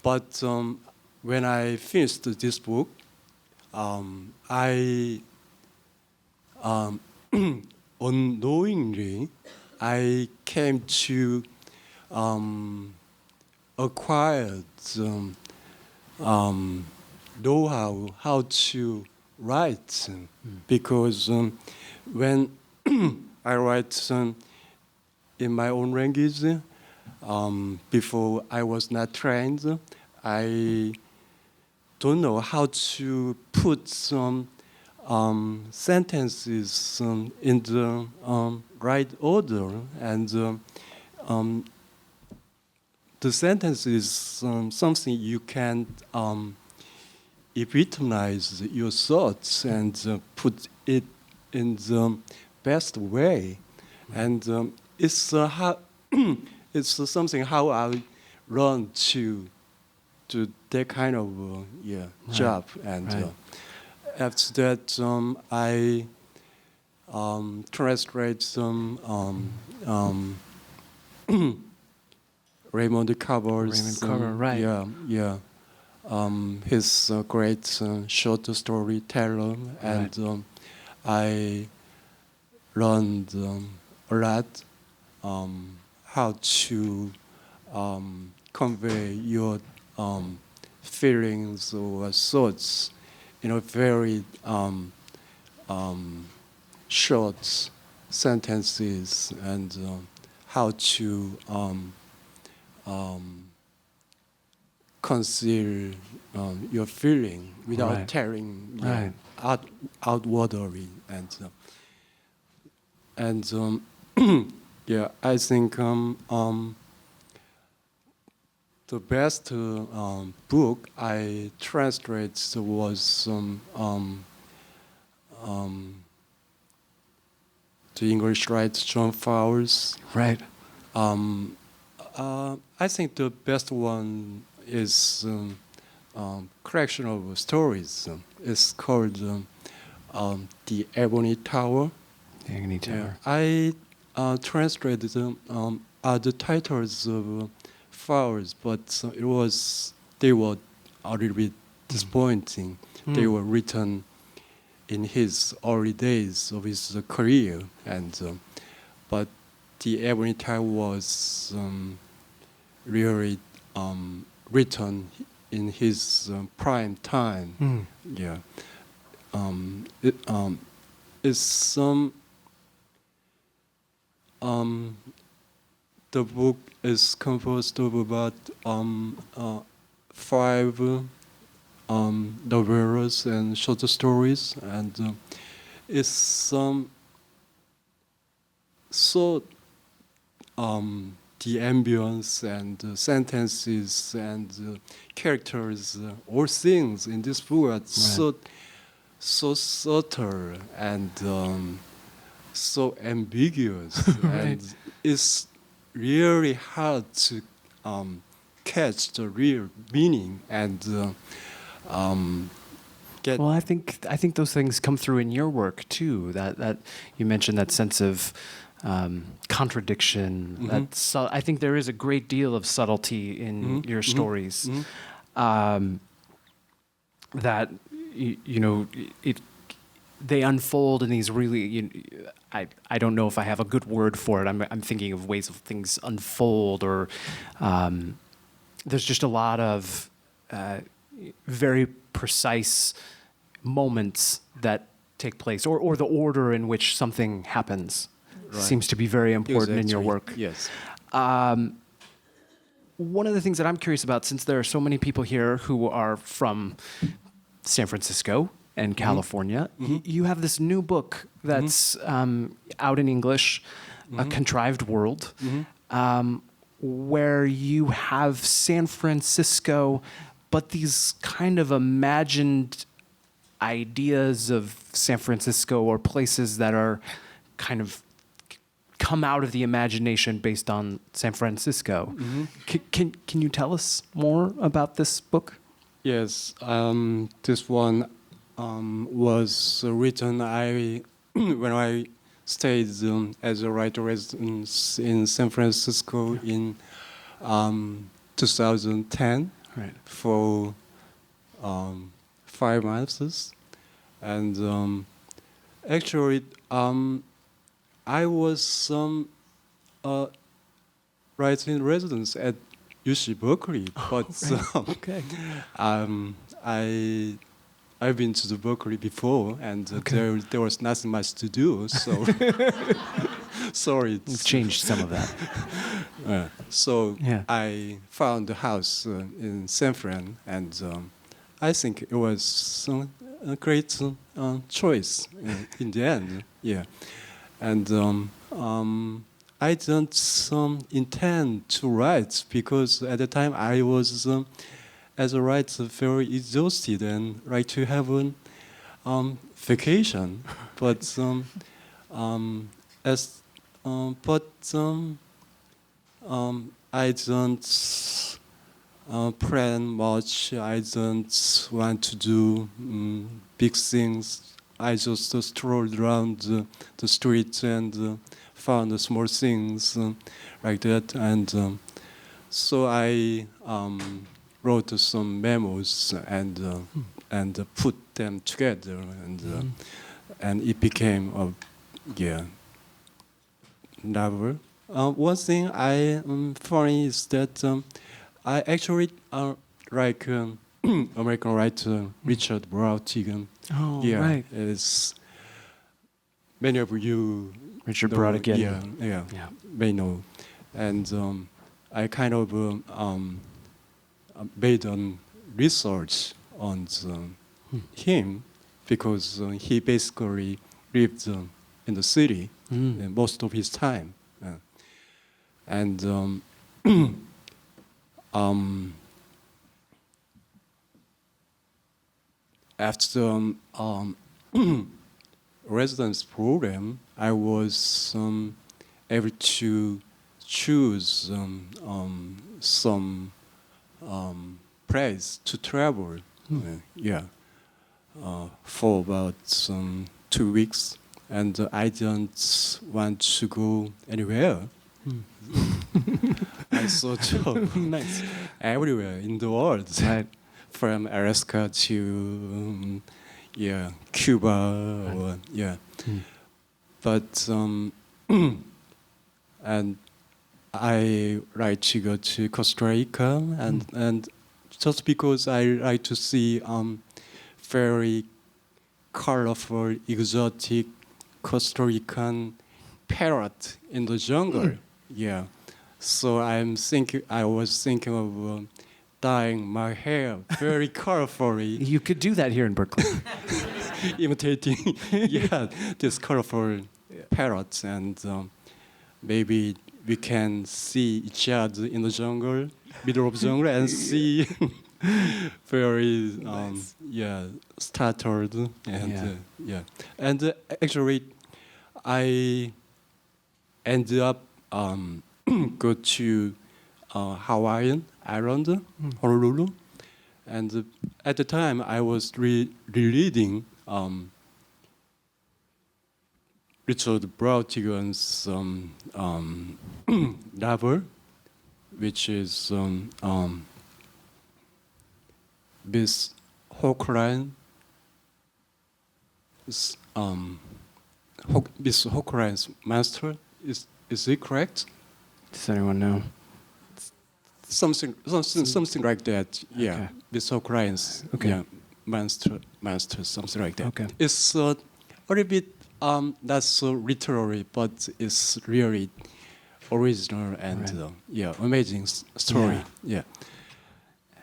but when I finished this book, I unknowingly I came to acquire know how to write because when I write in my own language before I was not trained, I don't know how to put some sentences in the right order, and the sentence is something you can epitomize your thoughts and put it in the best way, and it's how it's something how I learned to do that kind of job, and after that I translate some Raymond Carver's right? His great short storyteller, and I learned a lot how to convey your feelings or thoughts in a very short sentences, and how to conceal your feeling without tearing outwardly, and yeah, I think the best book I translated was the English writer John Fowles. Right. I think the best one is collection of stories. It's called The Ebony Tower. The Agony Tower. I translated the titles of Fowles, but they were a little bit disappointing. They were written in his early days of his career, and but The Ebony Tower was really written in his prime time. Yeah, it's the book is composed of about 5 novellas and short stories, and it's so the ambience and sentences and characters, all things in this book are so subtle and so ambiguous, and it's really hard to catch the real meaning and get. Well, I think those things come through in your work too. That you mentioned that sense of contradiction. I think there is a great deal of subtlety in your stories. That they unfold in these really. I don't know if I have a good word for it. I'm thinking of ways of things unfold, or there's just a lot of very precise moments that take place, or the order in which something happens seems to be very important in your work. Yes. One of the things that I'm curious about, since there are so many people here who are from San Francisco, and California. You have this new book that's out in English, A Contrived World, where you have San Francisco, but these kind of imagined ideas of San Francisco or places that are kind of come out of the imagination based on San Francisco. Can you tell us more about this book? Yes, this one was written when I stayed as a writer resident in San Francisco in 2010 for 5 months, and actually I was writing residence at UC Berkeley, but I've been to the Berkeley before, and there was nothing much to do, so sorry. You've changed some of that. So I found a house in San Fran, and I think it was a great choice in the end. Yeah, and I don't intend to write because at the time I was, as a writer, very exhausted and like to have a vacation. But I don't plan much. I don't want to do big things. I just strolled around the streets and found the small things like that, and so I wrote some memos and put them together, and it became a novel. One thing I funny is that I actually like American writer Richard Brautigan. Oh, yeah, right. It's many of you. Richard Brautigan. Yeah, may know, and I kind of made research on him because he basically lived in the city most of his time, and after residence program, I was able to choose some place to travel. For about 2 weeks, and I don't want to go anywhere. I thought of Nice. everywhere in the world, Right. from Alaska to Cuba, or but and I like to go to Costa Rica, and just because I like to see very colorful, exotic Costa Rican parrot in the jungle. So I was thinking of dyeing my hair very colorfully, You could do that here in Berkeley. imitating this colorful parrots, and maybe we can see each other in the jungle, middle of the jungle, and see very startled, and and actually I ended up go to Hawaiian island, Honolulu, and at the time I was rereading Richard Brautigan's novel, which is Miss Hochline. Miss Hochline's master. Is it correct? Does anyone know? Something like that. Yeah, Okay. Miss Hochline's master, something like that. Okay. It's a little bit not so literary, but it's really original and amazing story.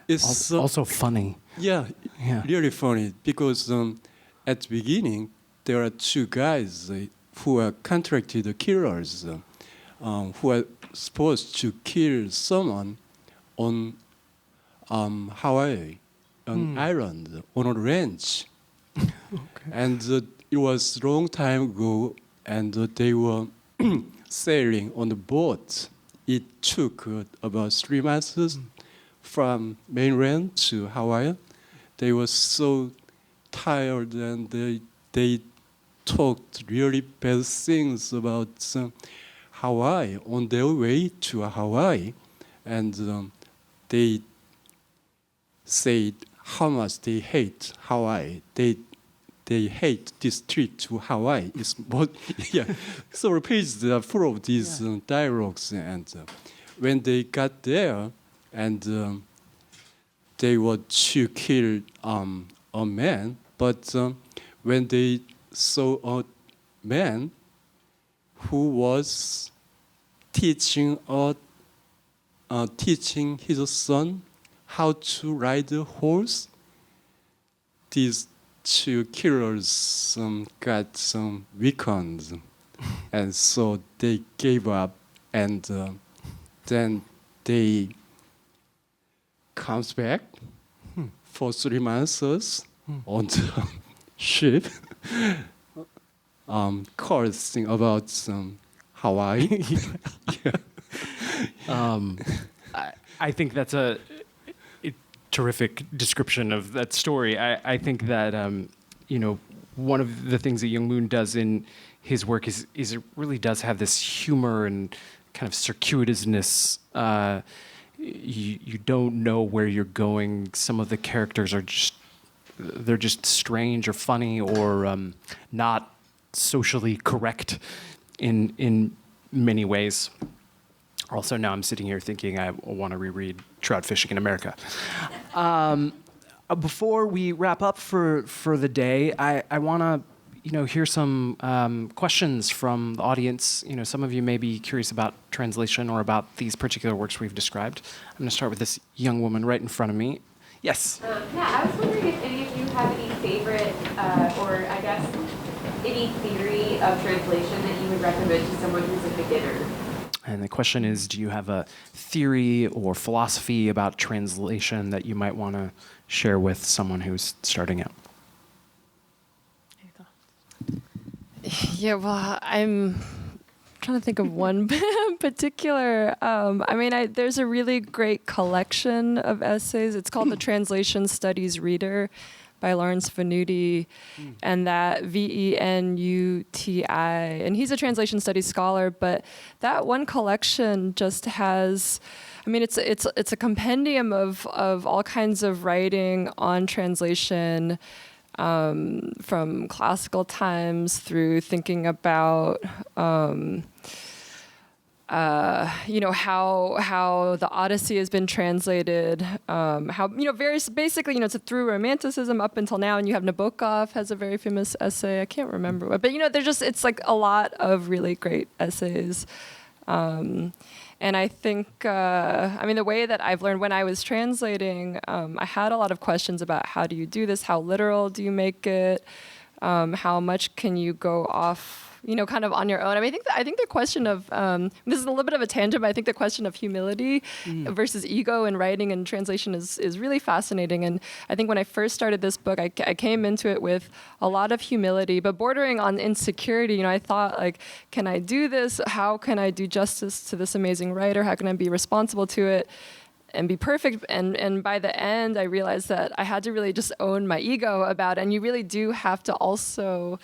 It's Also funny. really funny because at the beginning, there are two guys who are contracted killers who are supposed to kill someone on Hawaii, an island, on a ranch. And it was a long time ago, and they were sailing on the boat. It took about 3 months from mainland to Hawaii. They were so tired, and they talked really bad things about Hawaii on their way to Hawaii, and they said how much they hate Hawaii. They hate this trip to Hawaii. It's more, so the pages are full of these dialogues, and when they got there, and they were to kill a man, but when they saw a man who was teaching his son how to ride a horse, these two killers got some weekends, and so they gave up, and then they comes back for 3 months on the ship, cursing about Hawaii. I think that's a terrific description of that story. I think that one of the things that Young-Moon does in his work is it really does have this humor and kind of circuitousness. You don't know where you're going. Some of the characters are just strange or funny or not socially correct in many ways. Also, now I'm sitting here thinking I want to reread Trout Fishing in America. Before we wrap up for the day, I want to hear some questions from the audience. Some of you may be curious about translation or about these particular works we've described. I'm going to start with this young woman right in front of me. Yes? I was wondering if any of you have any favorite, or I guess any theory of translation that you would recommend to someone who's a beginner. And the question is, do you have a theory or philosophy about translation that you might want to share with someone who's starting out? Yeah, well, I'm trying to think of one particular. There's a really great collection of essays. It's called the Translation Studies Reader by Lawrence Venuti, and that Venuti. And he's a translation studies scholar, but that one collection just has, it's a compendium of all kinds of writing on translation, from classical times through thinking about how the Odyssey has been translated, basically through Romanticism up until now, and you have Nabokov has a very famous essay. I can't remember what, but it's like a lot of really great essays. And I think, the way that I've learned when I was translating, I had a lot of questions about how do you do this? How literal do you make it? How much can you go off, kind of on your own? I think the question of, this is a little bit of a tangent, but I think the question of humility versus ego in writing and translation is really fascinating. And I think when I first started this book, I came into it with a lot of humility, but bordering on insecurity. I thought, like, can I do this? How can I do justice to this amazing writer? How can I be responsible to it and be perfect? And by the end, I realized that I had to really just own my ego about it. And you really do have to also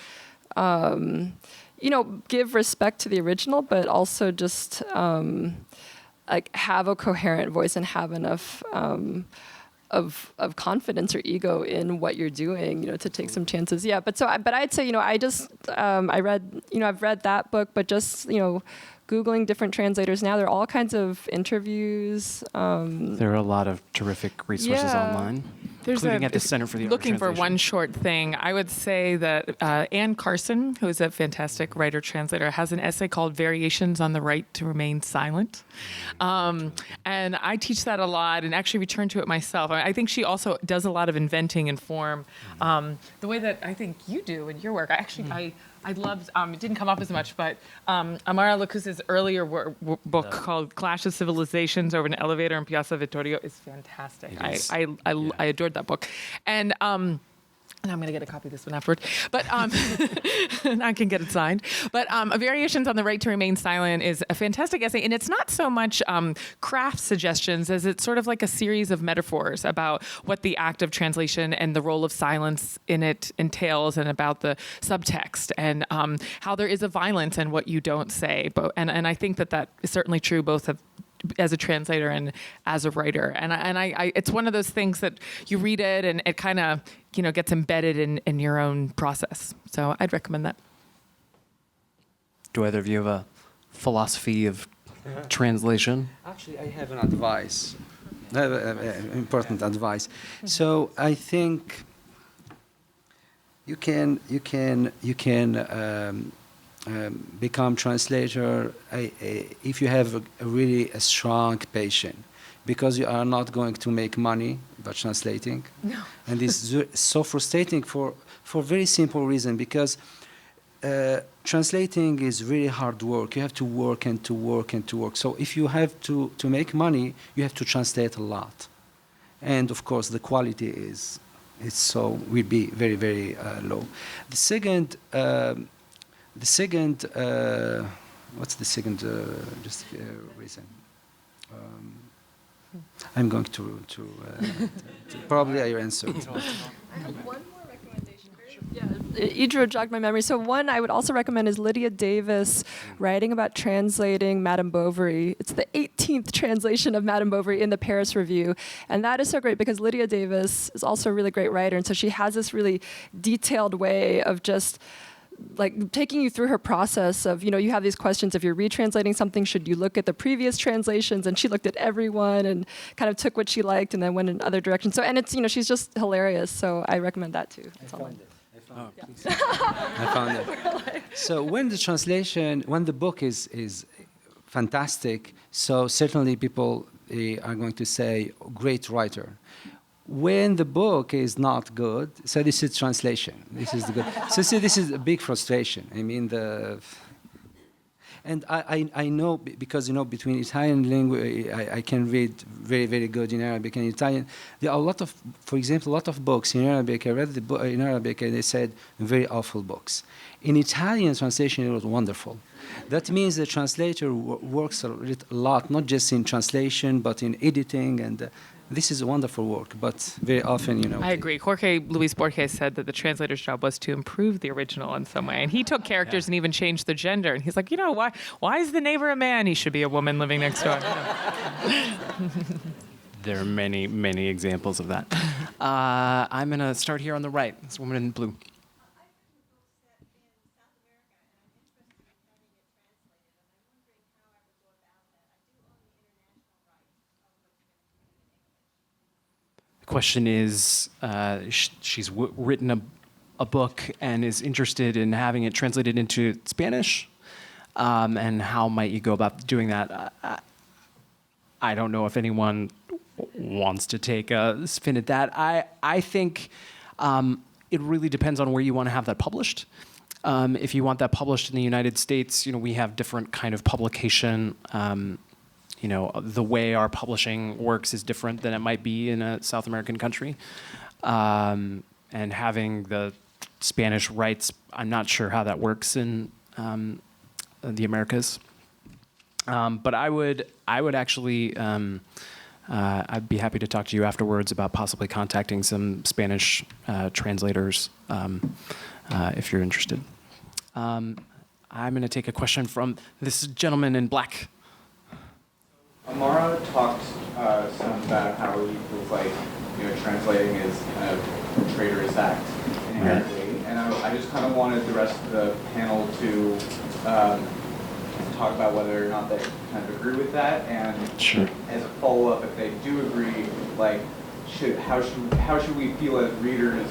give respect to the original, but also just have a coherent voice and have enough of confidence or ego in what you're doing, to take some chances. Yeah, but I'd say, I've read that book, but just, Googling different translators now, there are all kinds of interviews. There are a lot of terrific resources online. including at the Center for the Art of Looking for Translation. one short thing, I would say that Anne Carson, who is a fantastic writer-translator, has an essay called Variations on the Right to Remain Silent. And I teach that a lot and actually return to it myself. I think she also does a lot of inventing and form, the way that I think you do in your work. I loved, it didn't come up as much, but Amara Lakhous' earlier book called Clash of Civilizations over an elevator in Piazza Vittorio is fantastic. I adored that book. And I'm going to get a copy of this one afterward, but and I can get it signed. But Variations on the Right to Remain Silent is a fantastic essay, and it's not so much craft suggestions as it's sort of like a series of metaphors about what the act of translation and the role of silence in it entails, and about the subtext, and how there is a violence in what you don't say. And I think that is certainly true both of as a translator and as a writer, and I it's one of those things that you read it and it kind of gets embedded in your own process. So I'd recommend that. Do either of you have a philosophy of translation? Actually, I have an advice. I have important advice. So I think you can become translator if you have a really strong passion, because you are not going to make money by translating. No. And it's so frustrating for a very simple reason, because translating is really hard work. You have to work and to work and to work. So if you have to make money, you have to translate a lot. And of course, the quality will be very, very low. The second, what's the second reason? I'm going to probably I answered. I have one more recommendation. Idra jogged my memory. So one I would also recommend is Lydia Davis writing about translating Madame Bovary. It's the 18th translation of Madame Bovary in the Paris Review. And that is so great because Lydia Davis is also a really great writer. And so she has this really detailed way of just like taking you through her process of, you have these questions. If you're retranslating something, should you look at the previous translations? And she looked at everyone and kind of took what she liked and then went in other directions. So, and it's, she's just hilarious. So I recommend that too. I found it. So when the book is fantastic, so certainly people are going to say, great writer. When the book is not good, so this is translation. This is the good. So see, this is a big frustration. I mean, and I know because between Italian language, I can read very, very good in Arabic and Italian. There are for example, a lot of books in Arabic. I read the book in Arabic and they said very awful books. In Italian translation, it was wonderful. That means the translator works a lot, not just in translation, but in editing and. This is a wonderful work, but very often, I agree. Jorge Luis Borges said that the translator's job was to improve the original in some way. And he took characters and even changed their gender. And he's like, why is the neighbor a man? He should be a woman living next door. There are many, many examples of that. I'm going to start here on the right. This woman in blue. Question is, she's written a book and is interested in having it translated into Spanish, and how might you go about doing that? I don't know if anyone wants to take a spin at that. I think it really depends on where you want to have that published. If you want that published in the United States, we have different kind of publication. The way our publishing works is different than it might be in a South American country. And having the Spanish rights, I'm not sure how that works in the Americas. But I would actually, I'd be happy to talk to you afterwards about possibly contacting some Spanish translators if you're interested. I'm going to take a question from this gentleman in black. Amara talked some about how he feels like translating is kind of a traitorous act inherently, and I just kind of wanted the rest of the panel to talk about whether or not they kind of agree with that, and sure. As a follow-up, if they do agree, like, how should we feel as readers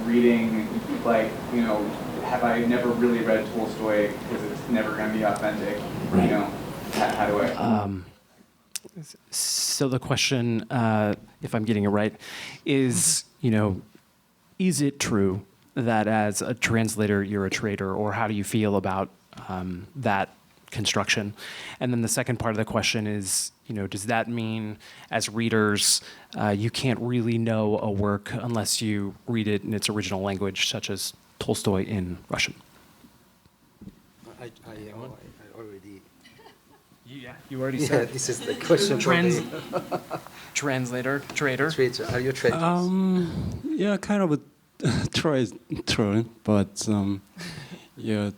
reading, like, you know, have I never really read Tolstoy because it's never going to be authentic, you know, how do I? So the question, if I'm getting it right, is, you know, is it true that as a translator you're a traitor, or how do you feel about that construction? And then the second part of the question is, you know, does that mean as readers you can't really know a work unless you read it in its original language, such as Tolstoy in Russian? I already. You already said. This is the question. Translator, traitor. Traitor. Are you traitors? Yeah, kind of a traitor, but yeah,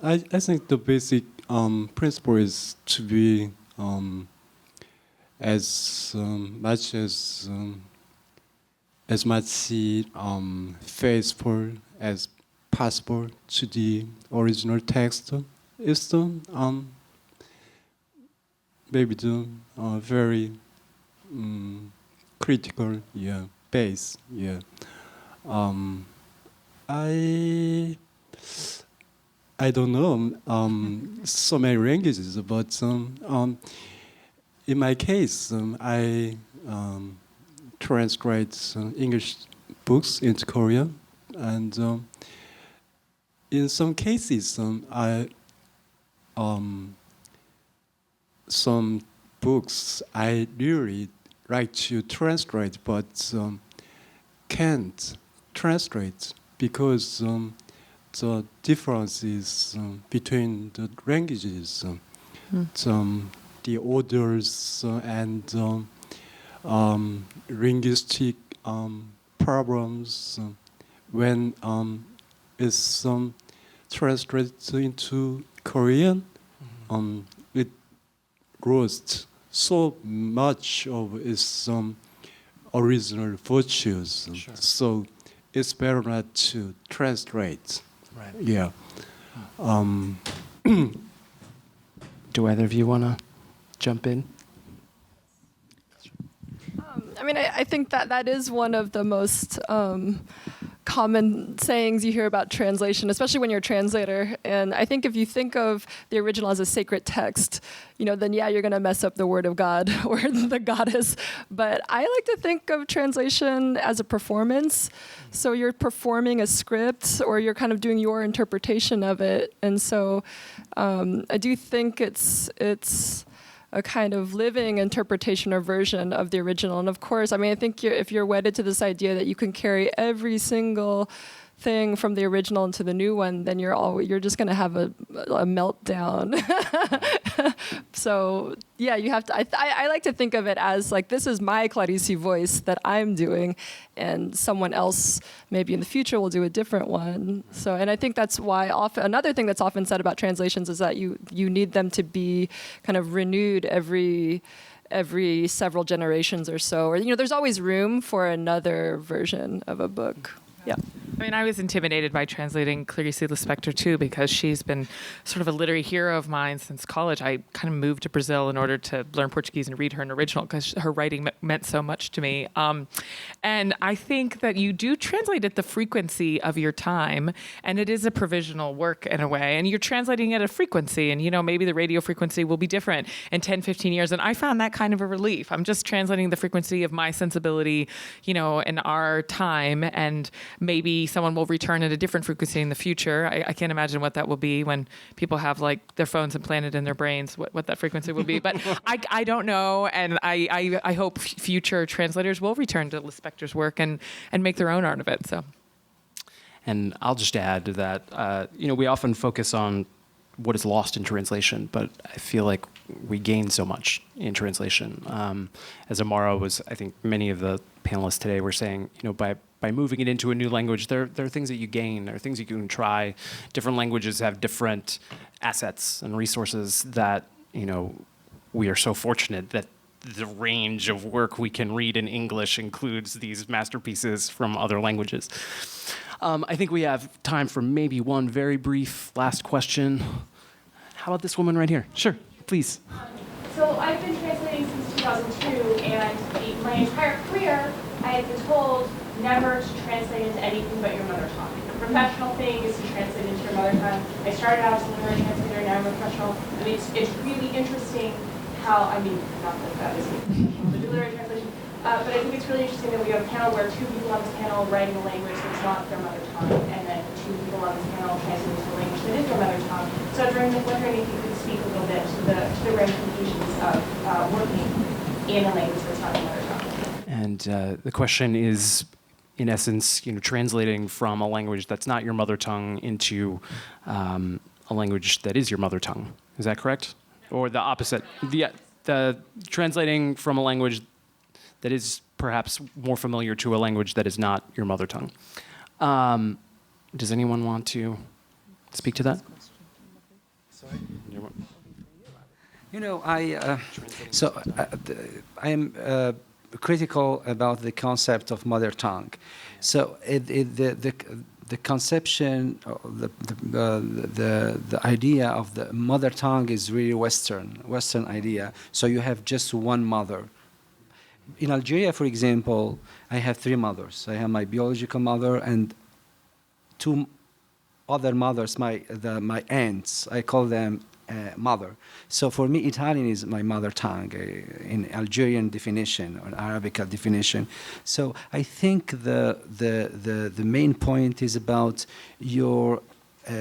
I think the basic principle is to be as much faithful as possible to the original text. It's the maybe the very critical base. I don't know so many languages, but in my case, I translate English books into Korean, and in some cases, some books I really like to translate, but can't translate because the differences between the languages, the orders and linguistic problems when it's translated into Korean, it lost so much of its original virtues. Sure. So it's better not to translate. Right. Yeah. Do either of you want to jump in? I mean, I think that is one of the most common sayings you hear about translation, especially when you're a translator. And I think if you think of the original as a sacred text, you know, then yeah, you're going to mess up the word of God or the goddess. But I like to think of translation as a performance. So you're performing a script, or you're kind of doing your interpretation of it. And so I do think it's a kind of living interpretation or version of the original. And of course, I mean, I think if you're wedded to this idea that you can carry every single thing from the original into the new one, then you're just going to have a meltdown. So yeah, you have to. I like to think of it as like, this is my Clarice voice that I'm doing, and someone else maybe in the future will do a different one. So, and I think that's why another thing that's often said about translations is that you need them to be kind of renewed every several generations or so, or, you know, there's always room for another version of a book. Yeah. I mean, I was intimidated by translating Clarice Lispector too, because she's been sort of a literary hero of mine since college. I kind of moved to Brazil in order to learn Portuguese and read her in original because her writing meant so much to me. And I think that you do translate at the frequency of your time, and it is a provisional work in a way, and you're translating at a frequency, and, you know, maybe the radio frequency will be different in 10, 15 years, and I found that kind of a relief. I'm just translating the frequency of my sensibility, you know, in our time, and maybe someone will return at a different frequency in the future. I can't imagine what that will be when people have like their phones implanted in their brains, what that frequency will be. But I don't know, and I hope future translators will return to Lispector's work and make their own art of it. So, And I'll just add that you know, we often focus on what is lost in translation, but I feel like we gain so much in translation. As Amara was, I think many of the panelists today were saying, you know, by moving it into a new language, there are things that you gain, there are things you can try. Different languages have different assets and resources that, you know, we are so fortunate that the range of work we can read in English includes these masterpieces from other languages. I think we have time for maybe one very brief last question. How about this woman right here? Sure, please. So I've been translating since 2002, and my entire career I had been told never to translate into anything but your mother tongue. The professional thing is to translate into your mother tongue. I started out as a literary translator, now I'm a professional. I mean, it's really interesting how, I mean, not that is but literary translation. But I think it's really interesting that we have a panel where two people on this panel writing a language that's not their mother tongue, and then two people on this panel translating to a language that is their mother tongue. So I was wondering if you could speak a little bit to the ramifications of working in a language that's not your mother tongue. And the question is, in essence, translating from a language that's not your mother tongue into a language that is your mother tongue. Is that correct? Or the opposite? The translating from a language that is perhaps more familiar to a language that is not your mother tongue. Does anyone want to speak to that? Sorry? I am critical about the concept of mother tongue. So the conception, the idea of the mother tongue is really Western idea. So you have just one mother. In Algeria, for example, I have three mothers. I have my biological mother and two other mothers, my aunts. I call them mother. So for me, Italian is my mother tongue in Algerian definition or Arabic definition. So I think the main point is about your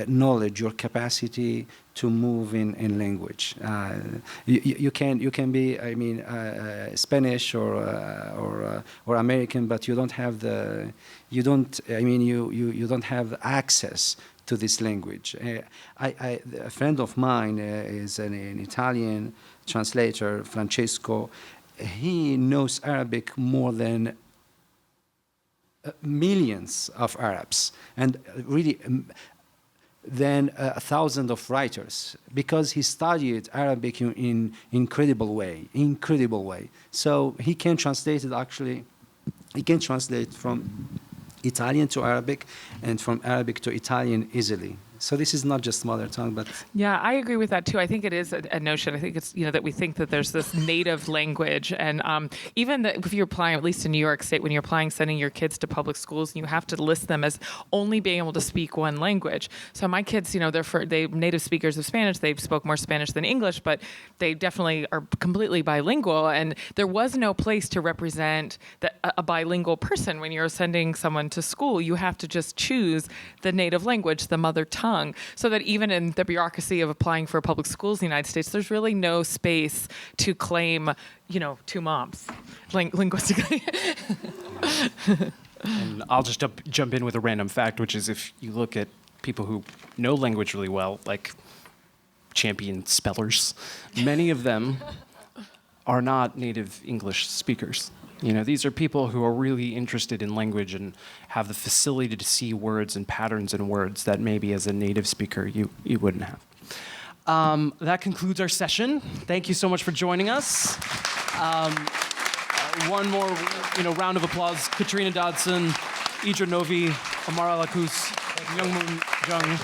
knowledge, your capacity to move in language. You can be, I mean, Spanish or American, but you don't have you don't have access to this language. A friend of mine is an Italian translator, Francesco. He knows Arabic more than millions of Arabs, and really than 1,000 of writers, because he studied Arabic in incredible way. So he can translate it actually. He can translate from Italian to Arabic and from Arabic to Italian easily. So this is not just mother tongue, but... Yeah, I agree with that too. I think it is a notion. I think it's, that we think that there's this native language. And even that if you're applying, at least in New York State, when you're applying, sending your kids to public schools, you have to list them as only being able to speak one language. So my kids, they're native speakers of Spanish. They spoke more Spanish than English, but they definitely are completely bilingual. And there was no place to represent a bilingual person. When you're sending someone to school, you have to just choose the native language, the mother tongue. So that even in the bureaucracy of applying for public schools in the United States, there's really no space to claim, two moms, linguistically. And I'll just jump in with a random fact, which is if you look at people who know language really well, like champion spellers, many of them are not native English speakers. These are people who are really interested in language and have the facility to see words and patterns in words that maybe as a native speaker you wouldn't have. That concludes our session. Thank you so much for joining us. One more round of applause. Katrina Dodson, Idra Novey, Amara Lakhous, Jung Young-Moon,